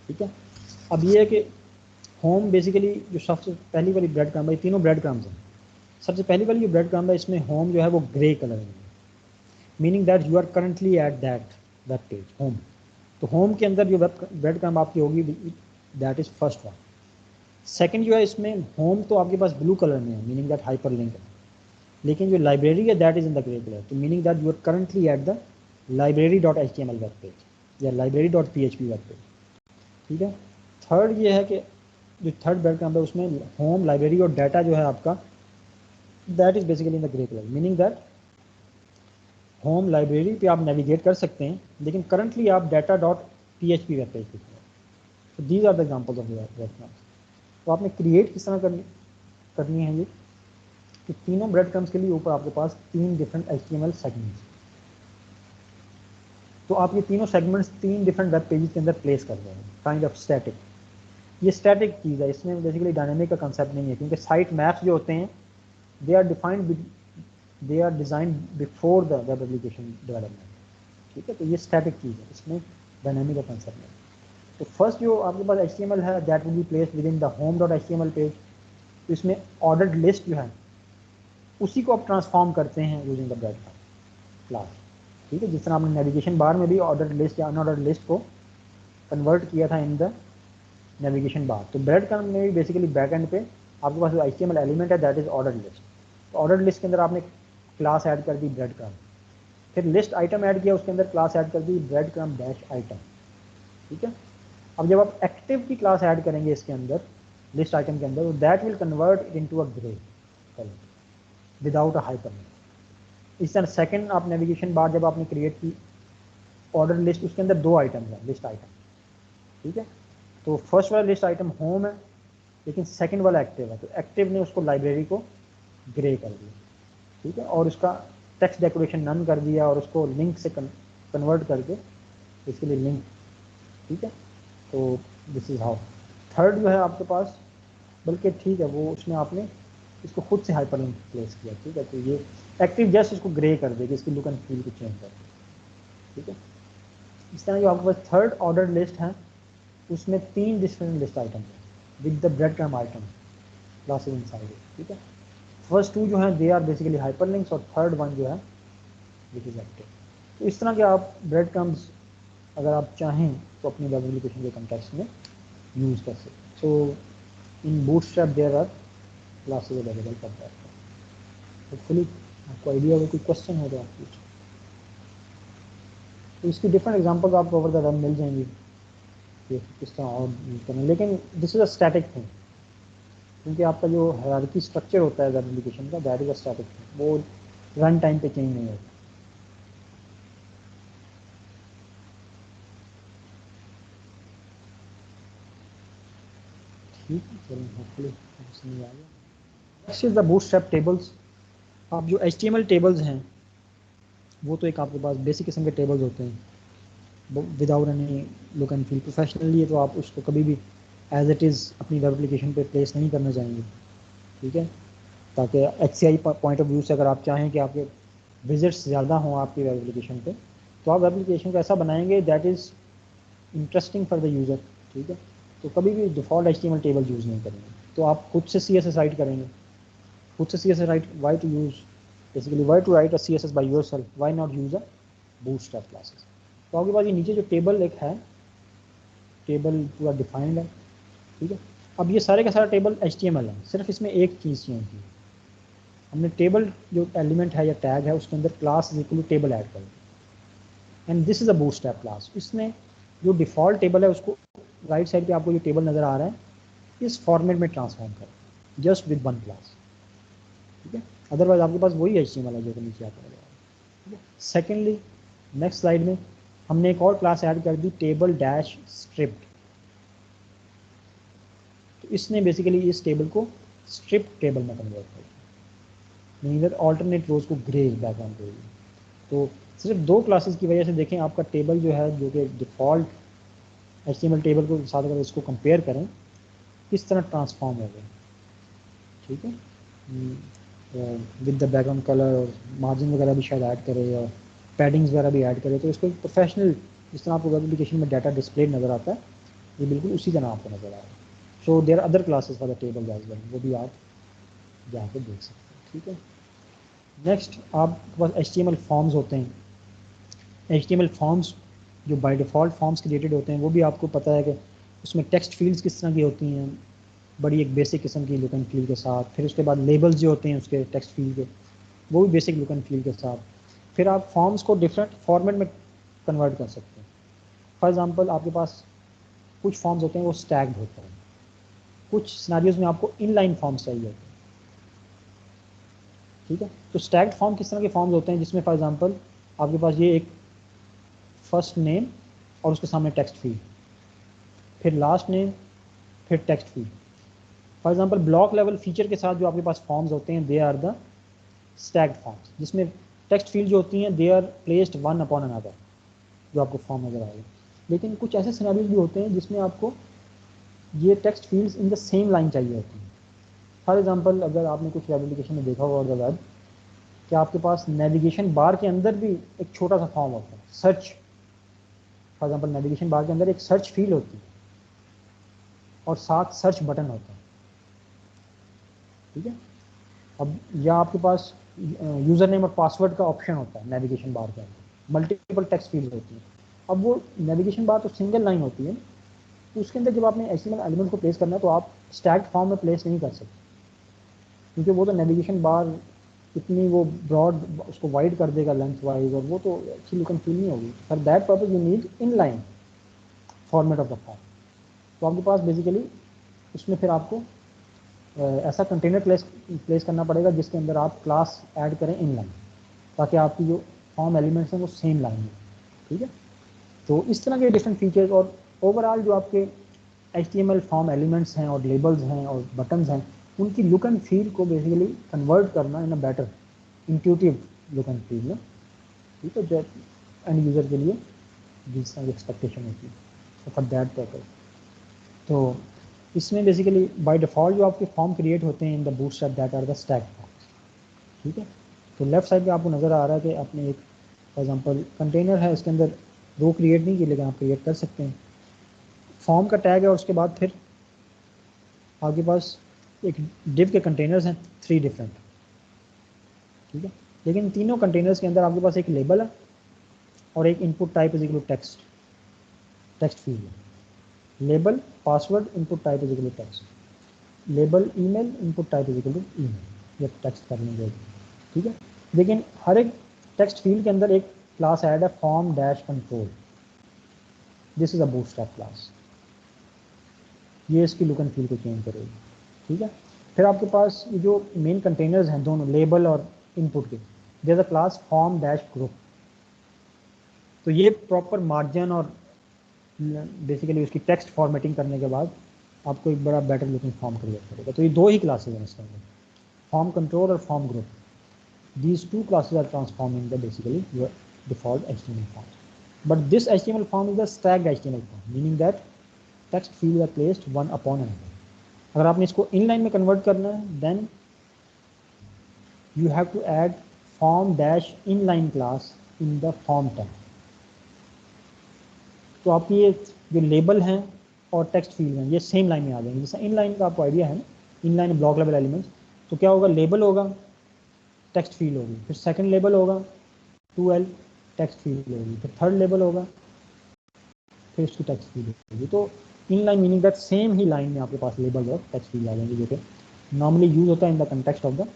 ठीक है, अब ये है कि होम बेसिकली जो सबसे पहली वाली ब्रेड क्रम्ब है, तीनों ब्रेड क्रम्ब्स हैं। सबसे पहली वाली जो ब्रेड क्रम्ब है इसमें होम जो है वो ग्रे कलर में, meaning that you are currently at that web page home. तो होम के अंदर जो वेब ब्रेड क्रम्ब आपकी होगी that is first one. Second जो है इसमें होम तो आपके पास ब्लू कलर में है, मीनिंग दैट हाइपर लिंक है, लेकिन जो लाइब्रेरी है that is in the grey colour, तो meaning that you are currently at the library.html web page या library.php वेब पेज। ठीक है, थर्ड ये है कि जो थर्ड ब्रेड क्रम्ब है उसमें होम लाइब्रेरी और डाटा जो है आपका that is basically in the grey colour, meaning that home library पे आप नेविगेट कर सकते हैं लेकिन करंटली आप data.php वेब पेज पे हैं। तो these are the examples of breadcrumbs. तो आपने क्रिएट किस तरह करनी है ये कि तीनों ब्रेड क्रम्ब्स के लिए ऊपर आपके पास 3 डिफरेंट HTML सेगमेंट्स, तो आप ये तीनों सेगमेंट्स 3 डिफरेंट वेब पेजेस के अंदर प्लेस कर रहे हैं, काइंड ऑफ स्टैटिक। ये स्टैटिक चीज़ है, इसमें बेसिकली डायनेमिक का कंसेप्ट नहीं है क्योंकि साइट मैप्स जो होते हैं they are defined, they are design before the web application development. ठीक है, तो ये स्टैटिक चीज़ है, इसमें डायनेमिक का कंसेप्ट नहीं। तो फर्स्ट जो आपके पास HTML है that will be placed with in the home.html page. तो इसमें ऑर्डर्ड लिस्ट जो है उसी को आप ट्रांसफॉर्म करते हैं यूजिंग द ब्रेड क्लास। ठीक है, जिस तरह आपने नेविगेशन बार में भी ऑर्डर लिस्ट या अनऑर्डर लिस्ट को कन्वर्ट किया था इन द नेविगेशन बार, तो ब्रेड क्रम्ब में भी बेसिकली बैक एंड पे आपके पास जो HTML एलिमेंट है दैट इज ऑर्डर लिस्ट। तो ऑर्डर लिस्ट के अंदर आपने क्लास ऐड कर दी ब्रेड क्रम्ब, फिर लिस्ट आइटम ऐड किया उसके अंदर क्लास ऐड कर दी ब्रेड क्रम्ब डैश आइटम। ठीक है, अब जब आप एक्टिव की क्लास ऐड करेंगे इसके अंदर लिस्ट आइटम के अंदर, that will convert into a grey colour without a hyperlink. इस तरह सेकंड आप नेविगेशन बार जब आपने क्रिएट की ऑर्डर लिस्ट, उसके अंदर 2 आइटम है लिस्ट आइटम। ठीक है, तो फर्स्ट वाला लिस्ट आइटम होम है लेकिन सेकंड वाला एक्टिव है, तो एक्टिव ने उसको लाइब्रेरी को ग्रे कर दिया। ठीक है, और उसका टेक्स्ट डेकोरेशन नन कर दिया और उसको लिंक से कन्वर्ट करके इसके लिए लिंक। ठीक है, तो दिस इज हाउ। थर्ड जो है आपके पास बल्कि ठीक है वो उसमें आपने इसको खुद से हाइपर लिंक प्लेस किया। ठीक है, तो ये एक्टिव जस्ट इसको ग्रे कर देगी, इसकी लुक एंड फील को चेंज कर। ठीक है, इस तरह जो आपके पास थर्ड ऑर्डर लिस्ट है उसमें 3 डिफरेंट लिस्ट आइटम है with the bread crumb item classes inside. ठीक है, फर्स्ट टू जो हैं दे आर बेसिकली हाइपरलिंक्स, और थर्ड वन जो है विच इज़ एक्टिव। तो इस तरह के आप ब्रेड क्रम्स अगर आप चाहें तो अपनी वेब एप्लीकेशन के कंटेक्स्ट में यूज़ कर सकते। So in bootstrap there are classes available for that. Hopefully आपको आइडिया हो, कोई क्वेश्चन हो तो आप पूछें। तो इसकी डिफरेंट एग्जांपल्स आपको ओवर द वेब मिल जाएंगी कि किस तरह और यूज़ करना है, लेकिन this is a static thing, क्योंकि आपका जो हायरार्की स्ट्रक्चर होता है वेब एप्लीकेशन का that is a static thing, वो रन टाइम पे चेंज नहीं होता। ठीक है, चलिए होपफुली समझ आ गया। Next is the bootstrap tables. आप जो HTML टेबल्स हैं वो तो एक आपके पास बेसिक किस्म के टेबल्स होते हैं without any look and feel. Professionally है तो आप उसको कभी भी एज इट इज़ अपनी वेब एप्लीकेशन पे प्लेस नहीं करना चाहेंगे, ठीक है, ताकि HCI पॉइंट ऑफ व्यू से अगर आप चाहें कि आपके विजिट्स ज़्यादा हों आपकी वेब एप्लीकेशन पे, तो आप वेब एप्लीकेशन को ऐसा बनाएंगे that is interesting for the user, ठीक है। तो कभी भी डिफ़ॉल्ट HTML टेबल यूज़ नहीं करेंगे, तो आप खुद से CSS राइट करेंगे, खुद से CSS right, why to use basically why to write a CSS by yourself, why not use a Bootstrap classes. तो आपके पास ये नीचे जो टेबल एक है, टेबल पूरा डिफाइंड है, ठीक है। अब ये सारे का सारा टेबल HTML है, सिर्फ इसमें एक चीज़ चेंज की, हमने टेबल जो एलिमेंट है या टैग है उसके अंदर class is equal to table add कर दिया, and this is a Bootstrap class. इसमें जो डिफ़ॉल्ट टेबल है उसको राइट साइड पे आपको ये टेबल नज़र आ रहा है, इस फॉर्मेट में ट्रांसफॉर्म करें जस्ट विद वन क्लास, ठीक है। अदरवाइज आपके पास वही HTML है जो कि नीचे आता है, ठीक है। सेकेंडली नेक्स्ट स्लाइड में हमने एक और क्लास ऐड कर दी, टेबल डैश स्ट्रिप्ड। तो इसने बेसिकली इस टेबल को स्ट्रिप टेबल में कन्वर्ट कर दिया, इधर ऑल्टरनेट रोज को ग्रे बैकग्राउंड देगी। तो सिर्फ दो क्लासेस की वजह से देखें आपका टेबल जो है, जो कि डिफ़ॉल्ट HTML टेबल को साथ अगर इसको कंपेयर करें किस तरह ट्रांसफॉर्म हो गया, ठीक है। विद द बैकग्राउंड कलर और मार्जिन वगैरह भी शायद ऐड करे और पैडिंग्स वगैरह भी ऐड करे, तो इसको प्रोफेशनल जिस तरह आपको वेब एप्लीकेशन में डाटा डिस्प्ले नज़र आता है, ये बिल्कुल उसी तरह आपको नज़र आ रहा है। So there are other classes for the table as well, वो भी आप जाके देख सकते हैं, ठीक है। नेक्स्ट आपके पास HTML फॉर्म्स होते हैं। HTML फॉर्म्स जो बाय डिफ़ॉल्ट फॉर्म्स क्रिएटेड होते हैं, वो भी आपको पता है कि उसमें टेक्स्ट फील्ड्स किस तरह की होती हैं, बड़ी एक बेसिक किस्म की लुक एंड फील के साथ। फिर उसके बाद लेबल्स जो होते हैं उसके टेक्स्ट फील्ड के, वो भी बेसिक लुक एंड फील के साथ। फिर आप फॉर्म्स को डिफरेंट फॉर्मेट में कन्वर्ट कर सकते हैं। फॉर एग्जांपल आपके पास कुछ फॉर्म्स होते हैं वो स्टैग्ड होते हैं, कुछ सिनेरियोज में आपको इनलाइन फॉर्म्स चाहिए होते हैं, ठीक है। तो स्टैग्ड फॉर्म किस तरह के फॉर्म्स होते हैं, जिसमें फॉर एग्जांपल आपके पास ये एक फर्स्ट नेम और उसके सामने टेक्स्ट फील्ड, फिर लास्ट नेम, फिर text field. For example block level feature के साथ जो आपके पास फॉर्म्स होते हैं they are the stacked forms, जिसमें टेक्स्ट फील्ड जो होती हैं they are placed one upon another, जो आपको फॉर्म नज़र आएगा। लेकिन कुछ ऐसे सिनेरियोज भी होते हैं जिसमें आपको ये text fields in the same line चाहिए होती हैं। फॉर एग्जांपल अगर आपने कुछ वेब एप्लीकेशन में देखा होगा वेब, कि आपके पास नेविगेशन बार के अंदर भी एक छोटा सा फॉर्म होता है, search. For example navigation bar के अंदर एक सर्च फील्ड होती है और साथ सर्च बटन होता है, ठीक है। अब या आपके पास यूज़र नेम और पासवर्ड का ऑप्शन होता है नेविगेशन बार के अंदर, मल्टीपल टेक्स्ट फील्ड होती हैं। अब वो नेविगेशन बार तो सिंगल लाइन होती है, तो उसके अंदर जब आपने HTML एलिमेंट को प्लेस करना है तो आप स्टैग्ड फॉर्म में प्लेस नहीं कर सकते, क्योंकि वो तो नेविगेशन बार इतनी वो ब्रॉड उसको वाइड कर देगा लेंथ वाइज, और वो तो अच्छी लुक एंड फील नहीं होगी। For that purpose you need in line format of the form. तो आपके पास बेसिकली उसमें फिर आपको ऐसा कंटेनर प्लेस करना पड़ेगा जिसके अंदर आप क्लास ऐड करें इन लाइन, ताकि आपकी जो फॉर्म एलिमेंट्स हैं वो सेम लाइन में, ठीक है। तो इस तरह के डिफरेंट फीचर्स और ओवरऑल जो आपके HTML फॉर्म एलिमेंट्स हैं और लेबल्स हैं और बटन्स हैं, उनकी लुक एंड फील को बेसिकली कन्वर्ट करना in a better intuitive look and feel में, ठीक है, जो एंड यूज़र के लिए जिस तरह की एक्सपेक्टेशन होती है फॉर दैट पर्पज। तो इसमें बेसिकली बाय डिफ़ॉल्ट जो आपके फॉर्म क्रिएट होते हैं in the Bootstrap that are the stack forms, ठीक है। तो लेफ्ट साइड पे आपको नज़र आ रहा है कि आपने एक फॉर एग्जांपल कंटेनर है, इसके अंदर रो क्रिएट नहीं की, लेकिन आप क्रिएट कर सकते हैं। फॉर्म का टैग है और उसके बाद फिर आपके पास एक डिव के कंटेनर्स हैं 3 डिफरेंट, ठीक है। लेकिन तीनों कंटेनर्स के अंदर आपके पास एक लेबल है और एक input type is equal to text field है। Label, password, input type is equal to text, label email, input type is equal to email, ये टेक्स्ट कर लेंगे, ठीक है। लेकिन हर एक टेक्स्ट फील्ड के अंदर एक क्लास ऐड है form dash control, this is a Bootstrap class, ये इसकी लुक एंड फील को चेंज करेगी, ठीक है। फिर आपके पास ये जो मेन कंटेनर्स हैं दोनों लेबल और इनपुट के, there is a class form dash group, तो ये प्रॉपर मार्जिन और बेसिकली उसकी टेक्स्ट फॉर्मेटिंग करने के बाद आपको एक बड़ा बेटर लुकिंग फॉर्म क्रिएट करेगा। तो ये दो ही क्लासेज हैं इसके अंदर, फॉर्म कंट्रोल और form group, these two classes are transforming the basically your default HTML form. But this HTML form is the stacked HTML form, meaning that text fields are placed one upon another. अगर आपने इसको inline में convert करना है, then you have to add form dash inline class in the form tag. तो आपकी ये जो लेबल हैं और टेक्स्ट फील्ड हैं ये सेम लाइन में आ जाएंगे। जैसे इनलाइन का आपको आइडिया है ना, इनलाइन ब्लॉक लेवल एलिमेंट्स, तो क्या होगा, लेबल होगा, टेक्स्ट फील्ड होगी, फिर सेकंड लेबल होगा 2L, टेक्स्ट फील्ड होगी, फिर थर्ड लेबल होगा, फिर उसकी टेक्स्ट फील्ड होगी। तो in line meaning that same he line में आपके पास लेबल और टेक्स्ट फील्ड आ जाएंगे, जो कि नॉर्मली यूज होता है in the context of the,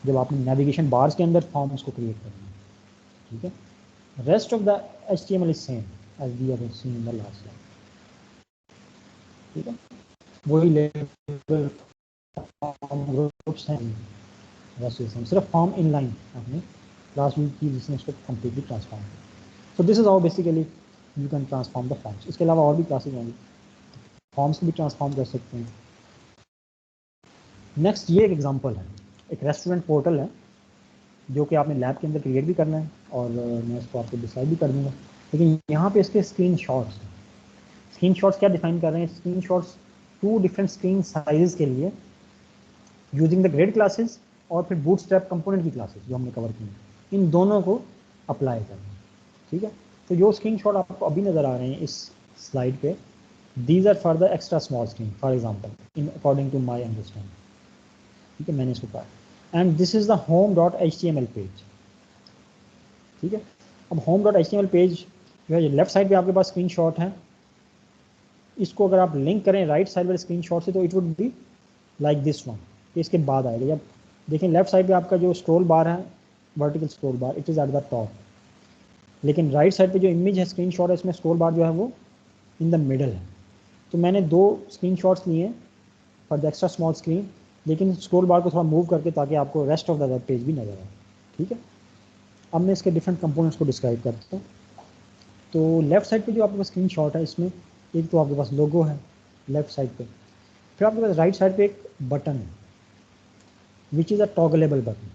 जब आपने नेविगेशन बार्स के अंदर फॉर्म्स को क्रिएट करना है, ठीक है। Rest of the HTML is same as we have seen in the last slide, ठीक है। वही लेबल फॉर्म ग्रुप्स हैं, सिर्फ फॉर्म इन लाइन आपने क्लास यूज की जिसने उसको कम्प्लीटली ट्रांसफॉर्म किया। So this is how basically you can transform the forms. इसके अलावा और भी क्लासेज होंगी, फॉर्म्स को भी ट्रांसफॉर्म कर सकते हैं। नेक्स्ट ये एक एग्जांपल है, एक रेस्टोरेंट पोर्टल है जो कि आपने लैब के अंदर क्रिएट भी करना है और मैं इसको आपको डिसाइड भी कर दूँगा। लेकिन यहाँ पे इसके स्क्रीनशॉट्स क्या डिफाइन कर रहे हैं, स्क्रीनशॉट्स 2 डिफरेंट स्क्रीन साइज के लिए यूजिंग द ग्रिड क्लासेस और फिर बूटस्ट्रैप कंपोनेंट की क्लासेस जो हमने कवर की हैं, इन दोनों को अप्लाई करना है, ठीक है। तो जो स्क्रीनशॉट आपको अभी नज़र आ रहे हैं इस स्लाइड पे, these are for the extra small screen for example in according to my understanding, ठीक है, मैंने इसको कहा। And this is the home.html page, ठीक है। अब home.html पेज जो है लेफ्ट साइड पे आपके पास स्क्रीनशॉट है, इसको अगर आप लिंक करें राइट साइड वाले स्क्रीनशॉट से तो it would be like this one, इसके बाद आएगा। जब देखें लेफ्ट साइड पे आपका जो स्क्रॉल बार है, vertical scroll bar, it is at the top, लेकिन राइट साइड पे जो इमेज है स्क्रीनशॉट है इसमें स्क्रॉल बार जो है वो इन द मिडल है। तो मैंने 2 स्क्रीनशॉट्स लिए for the extra small screen, लेकिन स्क्रॉल बार को थोड़ा मूव करके ताकि आपको rest of the web page भी नजर आए, ठीक है। अब मैं इसके डिफरेंट कंपोनेंट्स को डिस्क्राइब करता हूँ। तो लेफ्ट साइड पे जो आपके पास स्क्रीनशॉट है इसमें एक तो आपके पास लोगो है लेफ्ट साइड पे, फिर आपके पास राइट साइड पे एक बटन है which is a toggleable button,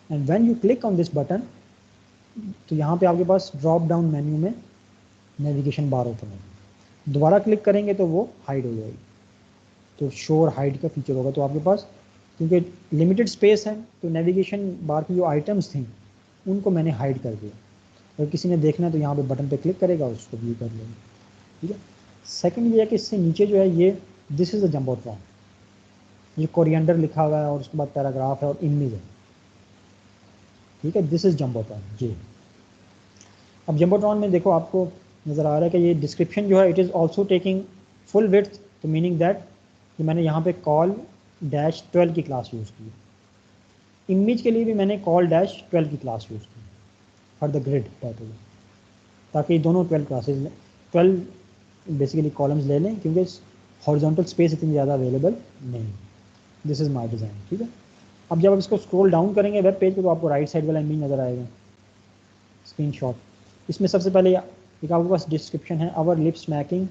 and when you click on this button तो यहाँ पे आपके पास ड्रॉप डाउन मेन्यू में नेविगेशन बार ओपन होगी, दोबारा क्लिक करेंगे तो वो हाइड हो जाएगी, तो शो और हाइड का फीचर होगा। तो आपके पास क्योंकि लिमिटेड स्पेस है तो नेविगेशन बार की जो आइटम्स थी उनको मैंने हाइड कर दिया, अगर किसी ने देखना है तो यहाँ पे बटन पे क्लिक करेगा उसको व्यू कर लेगा, ठीक है। सेकंड ये है कि इससे नीचे जो है ये दिस इज़ द जंबोट्रॉन, ये कोरिएंडर लिखा हुआ है और उसके बाद पैराग्राफ है और इमेज है, ठीक है, दिस इज जंबोट्रॉन जी। अब जंबोट्रॉन में देखो आपको नज़र आ रहा है कि ये डिस्क्रिप्शन जो है it is also taking full width, तो मीनिंग दैट कि मैंने यहाँ पे call-12 की क्लास यूज़ की, इमेज के लिए भी मैंने call-12 की क्लास यूज़ की फॉर द ग्रिड टाइप, ताकि दोनों 12 क्लासेज 12 बेसिकली कॉलम्स ले लें क्योंकि हॉरिजॉन्टल स्पेस इतनी ज़्यादा अवेलेबल नहीं। दिस इज़ माई डिज़ाइन, ठीक है। अब जब आप इसको स्क्रॉल डाउन करेंगे वेब पेज पे तो आपको राइट साइड वाला इमेज नज़र आएगा स्क्रीनशॉट। इसमें सबसे पहले एक आपके पास डिस्क्रिप्शन है, our lip smacking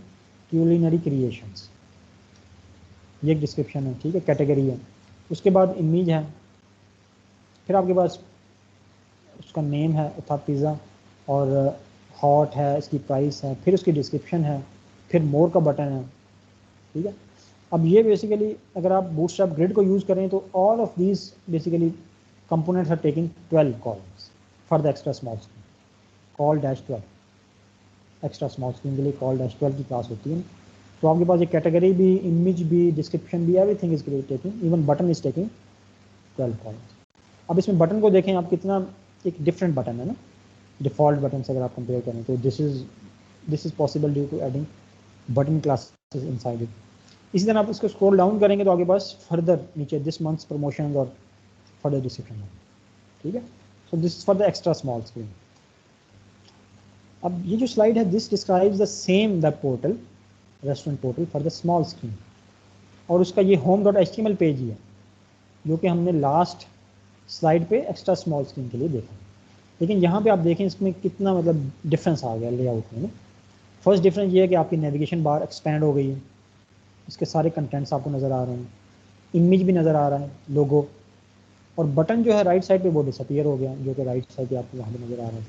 culinary creations, ये एक डिस्क्रिप्शन है, ठीक है, कैटेगरी है। उसके बाद इमेज है, फिर आपके पास उसका नेम है था पिज़्ज़ा और हॉट है, इसकी प्राइस है, फिर उसकी डिस्क्रिप्शन है, फिर मोर का बटन है, ठीक है। अब ये बेसिकली अगर आप बूटस्ट्रैप ग्रिड को यूज़ करें तो all of these basically components are taking 12 columns for the extra small screen, call-12 extra small screen के लिए call-12 की क्लास होती है। तो आपके पास एक कैटेगरी भी, इमेज भी, डिस्क्रिप्शन भी, everything is taking, even button is taking 12 columns. अब इसमें बटन को देखें आप, कितना एक डिफरेंट बटन है ना डिफ़ॉल्ट बटन से अगर आप कंपेयर करें तो this is possible due to adding button classes inside it. इसी तरह आप इसको स्क्रॉल डाउन करेंगे तो आगे पास फर्दर नीचे दिस मंथ्स प्रमोशन और फर्दर डिस्क्रिप्शन है, ठीक है। So this is for the extra small screen. अब ये जो स्लाइड है this describes the same web portal restaurant portal for the small screen, और उसका ये home.html पेज ही है जो कि हमने लास्ट स्लाइड पे एक्स्ट्रा स्मॉल स्क्रीन के लिए देखा। लेकिन यहाँ पे आप देखें इसमें कितना मतलब डिफरेंस आ गया लेआउट में ना। फर्स्ट डिफरेंस ये है कि आपकी नेविगेशन बार एक्सपैंड हो गई है, इसके सारे कंटेंट्स आपको नज़र आ रहे हैं, इमेज भी नज़र आ रहा है, लोगो, और बटन जो है राइट साइड पे वो डिसअपीयर हो गया जो कि राइट साइड पे आपको वहाँ पे नज़र आ रहा है,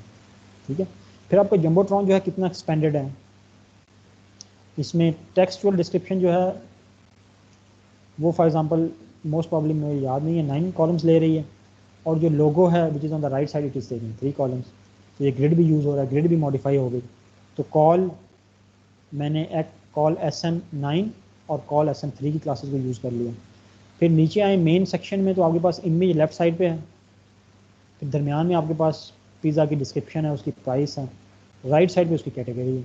ठीक है। फिर आपका जंबोट्रॉन जो है कितना एक्सपेंडेड है, इसमें टेक्सचुअल डिस्क्रिप्शन जो है वो फॉर एग्जांपल मोस्ट प्रॉब्लम मुझे याद नहीं है 9 कॉलम्स ले रही है, और जो लोगो है which is on the right side it is taking 3 columns. तो ये ग्रिड भी यूज़ हो रहा है, ग्रिड भी मॉडिफाई हो गई। तो कॉल मैंने एक कॉल SM9 और कॉल SM3 की क्लासेस को यूज़ कर लिया। फिर नीचे आए मेन सेक्शन में तो आपके पास इमेज लेफ्ट साइड पे है, फिर दरमियान में आपके पास पिज़्ज़ा की डिस्क्रिप्शन है, उसकी प्राइस है, राइट साइड पे उसकी कैटेगरी है,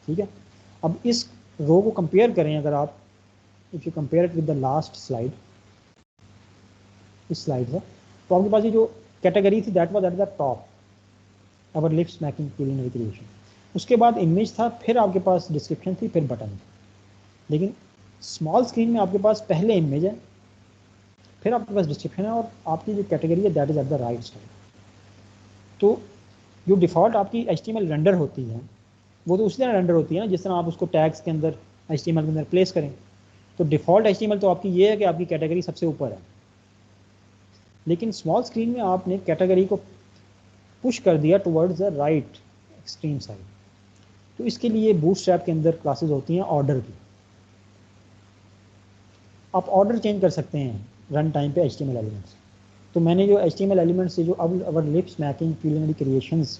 ठीक है। अब इस रो को कंपेयर करें अगर आप, if you compare it with the last slide, इस स्लाइड से, तो आपके पास ये जो कैटेगरी थी that was at the top, our lips making culinary creation. उसके बाद इमेज था, फिर आपके पास डिस्क्रिप्शन थी, फिर बटन था। लेकिन स्मॉल स्क्रीन में आपके पास पहले इमेज है, फिर आपके पास डिस्क्रिप्शन है, और आपकी जो कैटेगरी है that is at the right side. तो जो डिफ़ॉल्ट आपकी HTML रेंडर होती है वो तो उसी तरह रेंडर होती है ना जिस तरह आप उसको टैग्स के अंदर HTML के अंदर प्लेस करें। तो डिफ़ॉल्ट HTML तो आपकी ये है कि आपकी कैटेगरी सबसे ऊपर है, लेकिन स्मॉल स्क्रीन में आपने कैटेगरी को पुश कर दिया towards the right extreme side. तो इसके लिए बूटस्ट्रैप के अंदर क्लासेस होती हैं ऑर्डर की, आप ऑर्डर चेंज कर सकते हैं रन टाइम पे HTML एलिमेंट्स। तो मैंने जो HTML एलिमेंट्स से जो अब our lips making culinary creations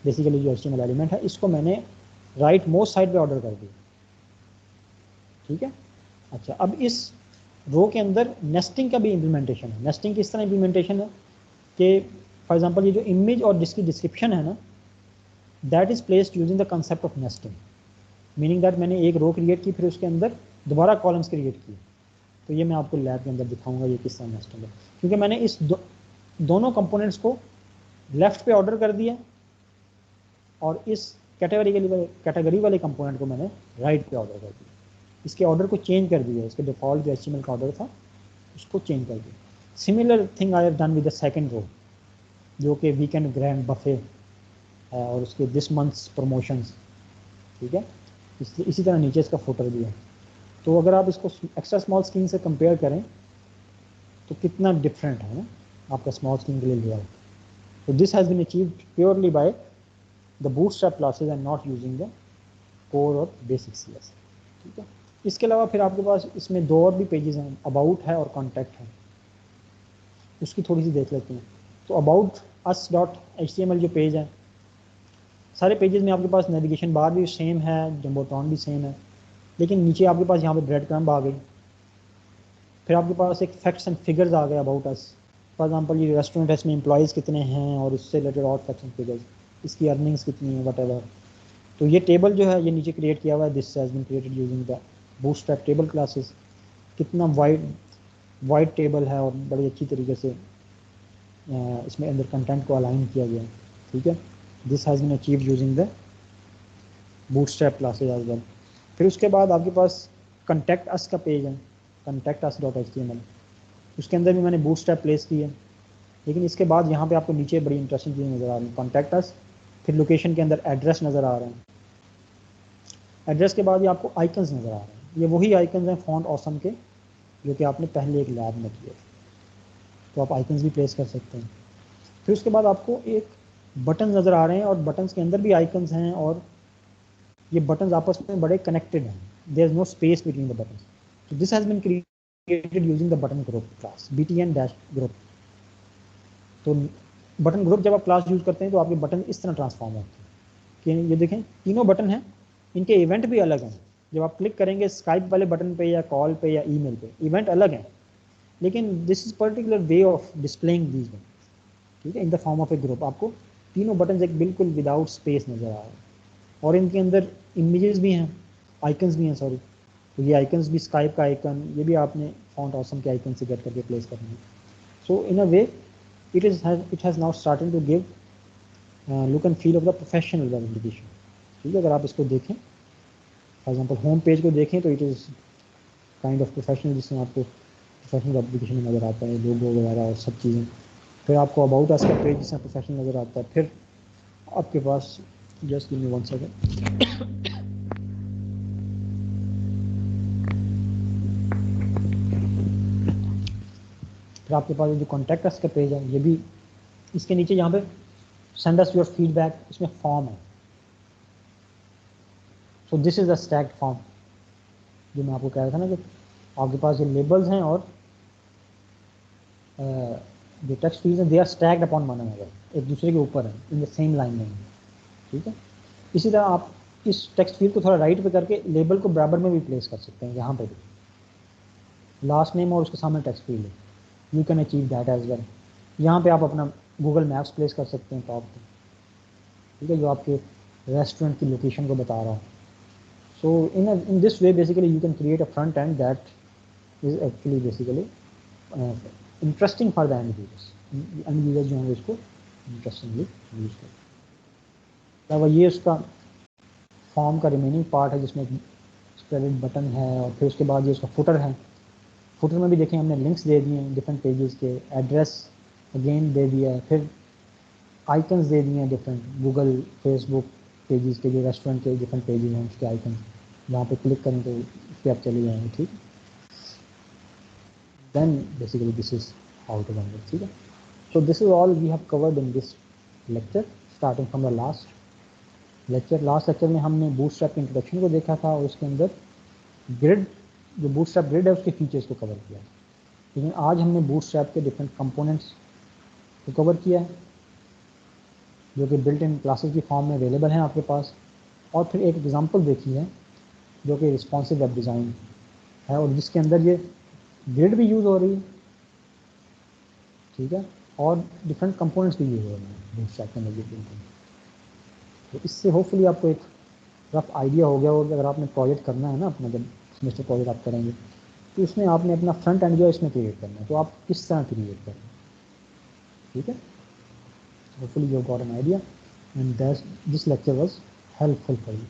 basically जो HTML एलिमेंट है इसको मैंने राइट मोस्ट साइड पे ऑर्डर कर दिया, ठीक है। अच्छा, अब इस रो के अंदर नेस्टिंग का भी इम्प्लीमेंटेशन है। नेस्टिंग किस तरह इम्प्लीमेंटेशन है कि फॉर एग्जांपल ये जो इमेज और जिसकी डिस्क्रिप्शन है ना that is placed using the concept of nesting, meaning that मैंने एक रो क्रिएट की फिर उसके अंदर दोबारा कॉलम्स क्रिएट किए। तो ये मैं आपको लैब के अंदर दिखाऊंगा ये किस तरह नेस्टिंग है, क्योंकि मैंने इस दोनों कंपोनेंट्स को लेफ्ट पे ऑर्डर कर दिया और इस कैटेगरी वाले कंपोनेंट को मैंने राइट पे ऑर्डर कर दिया। इसके ऑर्डर को चेंज कर दिया, इसके डिफ़ॉल्ट जो HTML का ऑर्डर था उसको चेंज कर दिया। Similar thing I have done with the second row जो कि वीकेंड ग्रैंड बफे है और उसके दिस मंथ्स प्रमोशंस, ठीक है। इसी तरह नीचे इसका फुटर भी है। तो अगर आप इसको एक्स्ट्रा स्मॉल स्क्रीन से कंपेयर करें तो कितना डिफरेंट है ना आपका स्मॉल स्क्रीन के लिए लिया है। तो this has been achieved purely by the Bootstrap classes and not using the core और बेसिक CS, ठीक है। इसके अलावा फिर आपके पास इसमें 2 और भी पेजेस हैं, अबाउट है और कॉन्टैक्ट है, उसकी थोड़ी सी देख लेते हैं। तो अबाउट us.html जो पेज है, सारे पेजेस में आपके पास नेविगेशन बार भी सेम है, जंबोट्रॉन भी सेम है, लेकिन नीचे आपके पास यहाँ पे ब्रेड क्रम्ब आ गई। फिर आपके पास एक फैक्ट्स एंड फिगर्स आ गए अबाउट अस। फॉर एग्जांपल ये रेस्टोरेंट है, इसमें एम्प्लॉयज़ कितने हैं और उससे रिलेटेड और फैक्ट्स एंड फिगर्स, इसकी अर्निंग्स कितनी है वट। तो ये टेबल जो है ये नीचे क्रिएट किया हुआ है, this has been created using the Bootstrap table classes. कितना वाइड टेबल है और बड़ी अच्छी तरीके से इसमें अंदर कंटेंट को अलाइन किया गया है, ठीक है। This has been achieved using the Bootstrap classes as well. फिर उसके बाद आपके पास कॉन्टैक्ट अस का पेज है, contactus.html, उसके अंदर भी मैंने बूटस्ट्रैप प्लेस की है। लेकिन इसके बाद यहाँ पे आपको नीचे बड़ी इंटरेस्टिंग चीज़ नज़र आ रही है, कॉन्टैक्ट अस, फिर लोकेशन के अंदर एड्रेस नज़र आ रहे हैं। एड्रेस के बाद ये आपको आइकन्स नज़र आ रहे हैं, ये वही आइकन्स हैं फॉन्ट ऑसम के जो कि आपने पहले एक लैब में किए थे। तो आप आइकन्स भी प्लेस कर सकते हैं। फिर उसके बाद आपको एक बटन नज़र आ रहे हैं और बटन्स के अंदर भी आइकन्स हैं और ये बटन्स आपस में बड़े कनेक्टेड हैं, there is no space between the buttons. तो this has been created using the button group class, btn-group। तो बटन ग्रुप जब आप क्लास यूज़ करते हैं तो आपके बटन इस तरह ट्रांसफॉर्म होते हैं कि ये देखें तीनों बटन हैं, इनके इवेंट भी अलग हैं। जब आप क्लिक करेंगे स्काइप वाले बटन पे या कॉल पे या ईमेल पे, इवेंट अलग हैं, लेकिन this is particular way of displaying these button, ठीक है, in the form of A group. आपको तीनों बटन एक बिल्कुल विदाउट स्पेस नज़र आ रहा है, और इनके अंदर इमेजेस भी हैं, आइकन्स भी हैं, सॉरी। तो ये आइकन्स भी स्काइप का आइकन, ये भी आपने फॉन्ट ऑसम के आइकन से गेट करके प्लेस करना है। So in a way it has now starting to give look and feel of the professional web application, ठीक है। अगर आप इसको देखें, फॉर एग्जांपल होम पेज को देखें, तो it is kind of professional, जिसमें आपको प्रोफेशनल एप्लीकेशन में नज़र आता है, लोगो वगैरह और सब चीज़ें। फिर आपको अबाउट अस का पेज जिसमें प्रोफेशनल नज़र आता है। फिर आपके पास, जस्ट गिव मी 1 सेकंड, फिर आपके पास जो कॉन्टैक्ट अस का पेज है, ये भी इसके नीचे यहाँ पे सेंड अस योर फीडबैक, इसमें फॉर्म है। So this is the stacked form, जो मैं आपको कह रहा था ना कि आपके पास ये लेबल्स हैं और जो टेक्स्ट फील्ड्स हैं, they are stacked upon one another, एक दूसरे के ऊपर है, इन द सेम लाइन में, ठीक है। इसी तरह आप इस टेक्स्ट फील्ड को थोड़ा राइट पे करके लेबल को बराबर में भी प्लेस कर सकते हैं, यहाँ पे भी लास्ट नेम और उसके सामने टेक्स्ट फील्ड है, you can achieve that as well. यहाँ पे आप अपना गूगल मैप्स प्लेस कर सकते हैं टॉप पे, ठीक है, जो आपके रेस्टोरेंट की लोकेशन को बता रहा हूँ। So in this way basically you can create a front end that is actually basically interesting for the end users. End users जो होंगे इसको इंटरेस्टिंगली यूज करें। अब ये उसका फॉर्म का रिमेनिंग पार्ट है, जिसमें क्रेडिट बटन है, और फिर उसके बाद ये उसका फुटर है। फुटर में भी देखें हमने लिंक्स दे दिए हैं डिफरेंट पेजेस के, एड्रेस अगेन दे दिया है, फिर आइकन्स दे दिए हैं डिफरेंट, गूगल फेसबुक पेजेस के जो रेस्टोरेंट के डिफरेंट पेजेस हैं उसके आइकन, जहाँ पे क्लिक करें तो उस पर आप चले जाएंगे, ठीक। Then basically this is how to run it, ठीक है। So this is all we have covered in this lecture, starting from the last lecture. Last lecture में हमने बूटस्ट्रैप के इंट्रोडक्शन को देखा था, और उसके अंदर ग्रिड, जो बूटस्ट्रैप ग्रिड है उसके फीचर्स को कवर किया। लेकिन आज हमने बूटस्ट्रैप के डिफरेंट कंपोनेंट्स को कवर किया है, जो कि बिल्ट इन क्लासेस की फॉर्म में अवेलेबल हैं आपके पास। और फिर एक एग्जांपल देखी है जो कि रिस्पॉन्सिव वेब डिज़ाइन है, और जिसके अंदर ये ग्रिड भी यूज़ हो रही है, ठीक है, और डिफरेंट कंपोनेंट्स भी यूज़ हो रहे हैं बूटस्ट्रैप के अंदर। तो इससे होपफुली आपको एक रफ आइडिया हो गया होगा कि अगर आपने प्रोजेक्ट करना है ना अपना, जब सेमेस्टर प्रोजेक्ट आप करेंगे, तो इसमें आपने अपना फ्रंट एंड जो है इसमें क्रिएट करना है, तो आप किस तरह क्रिएट करें, ठीक है। Hopefully you have got an idea, and this lecture was helpful for you.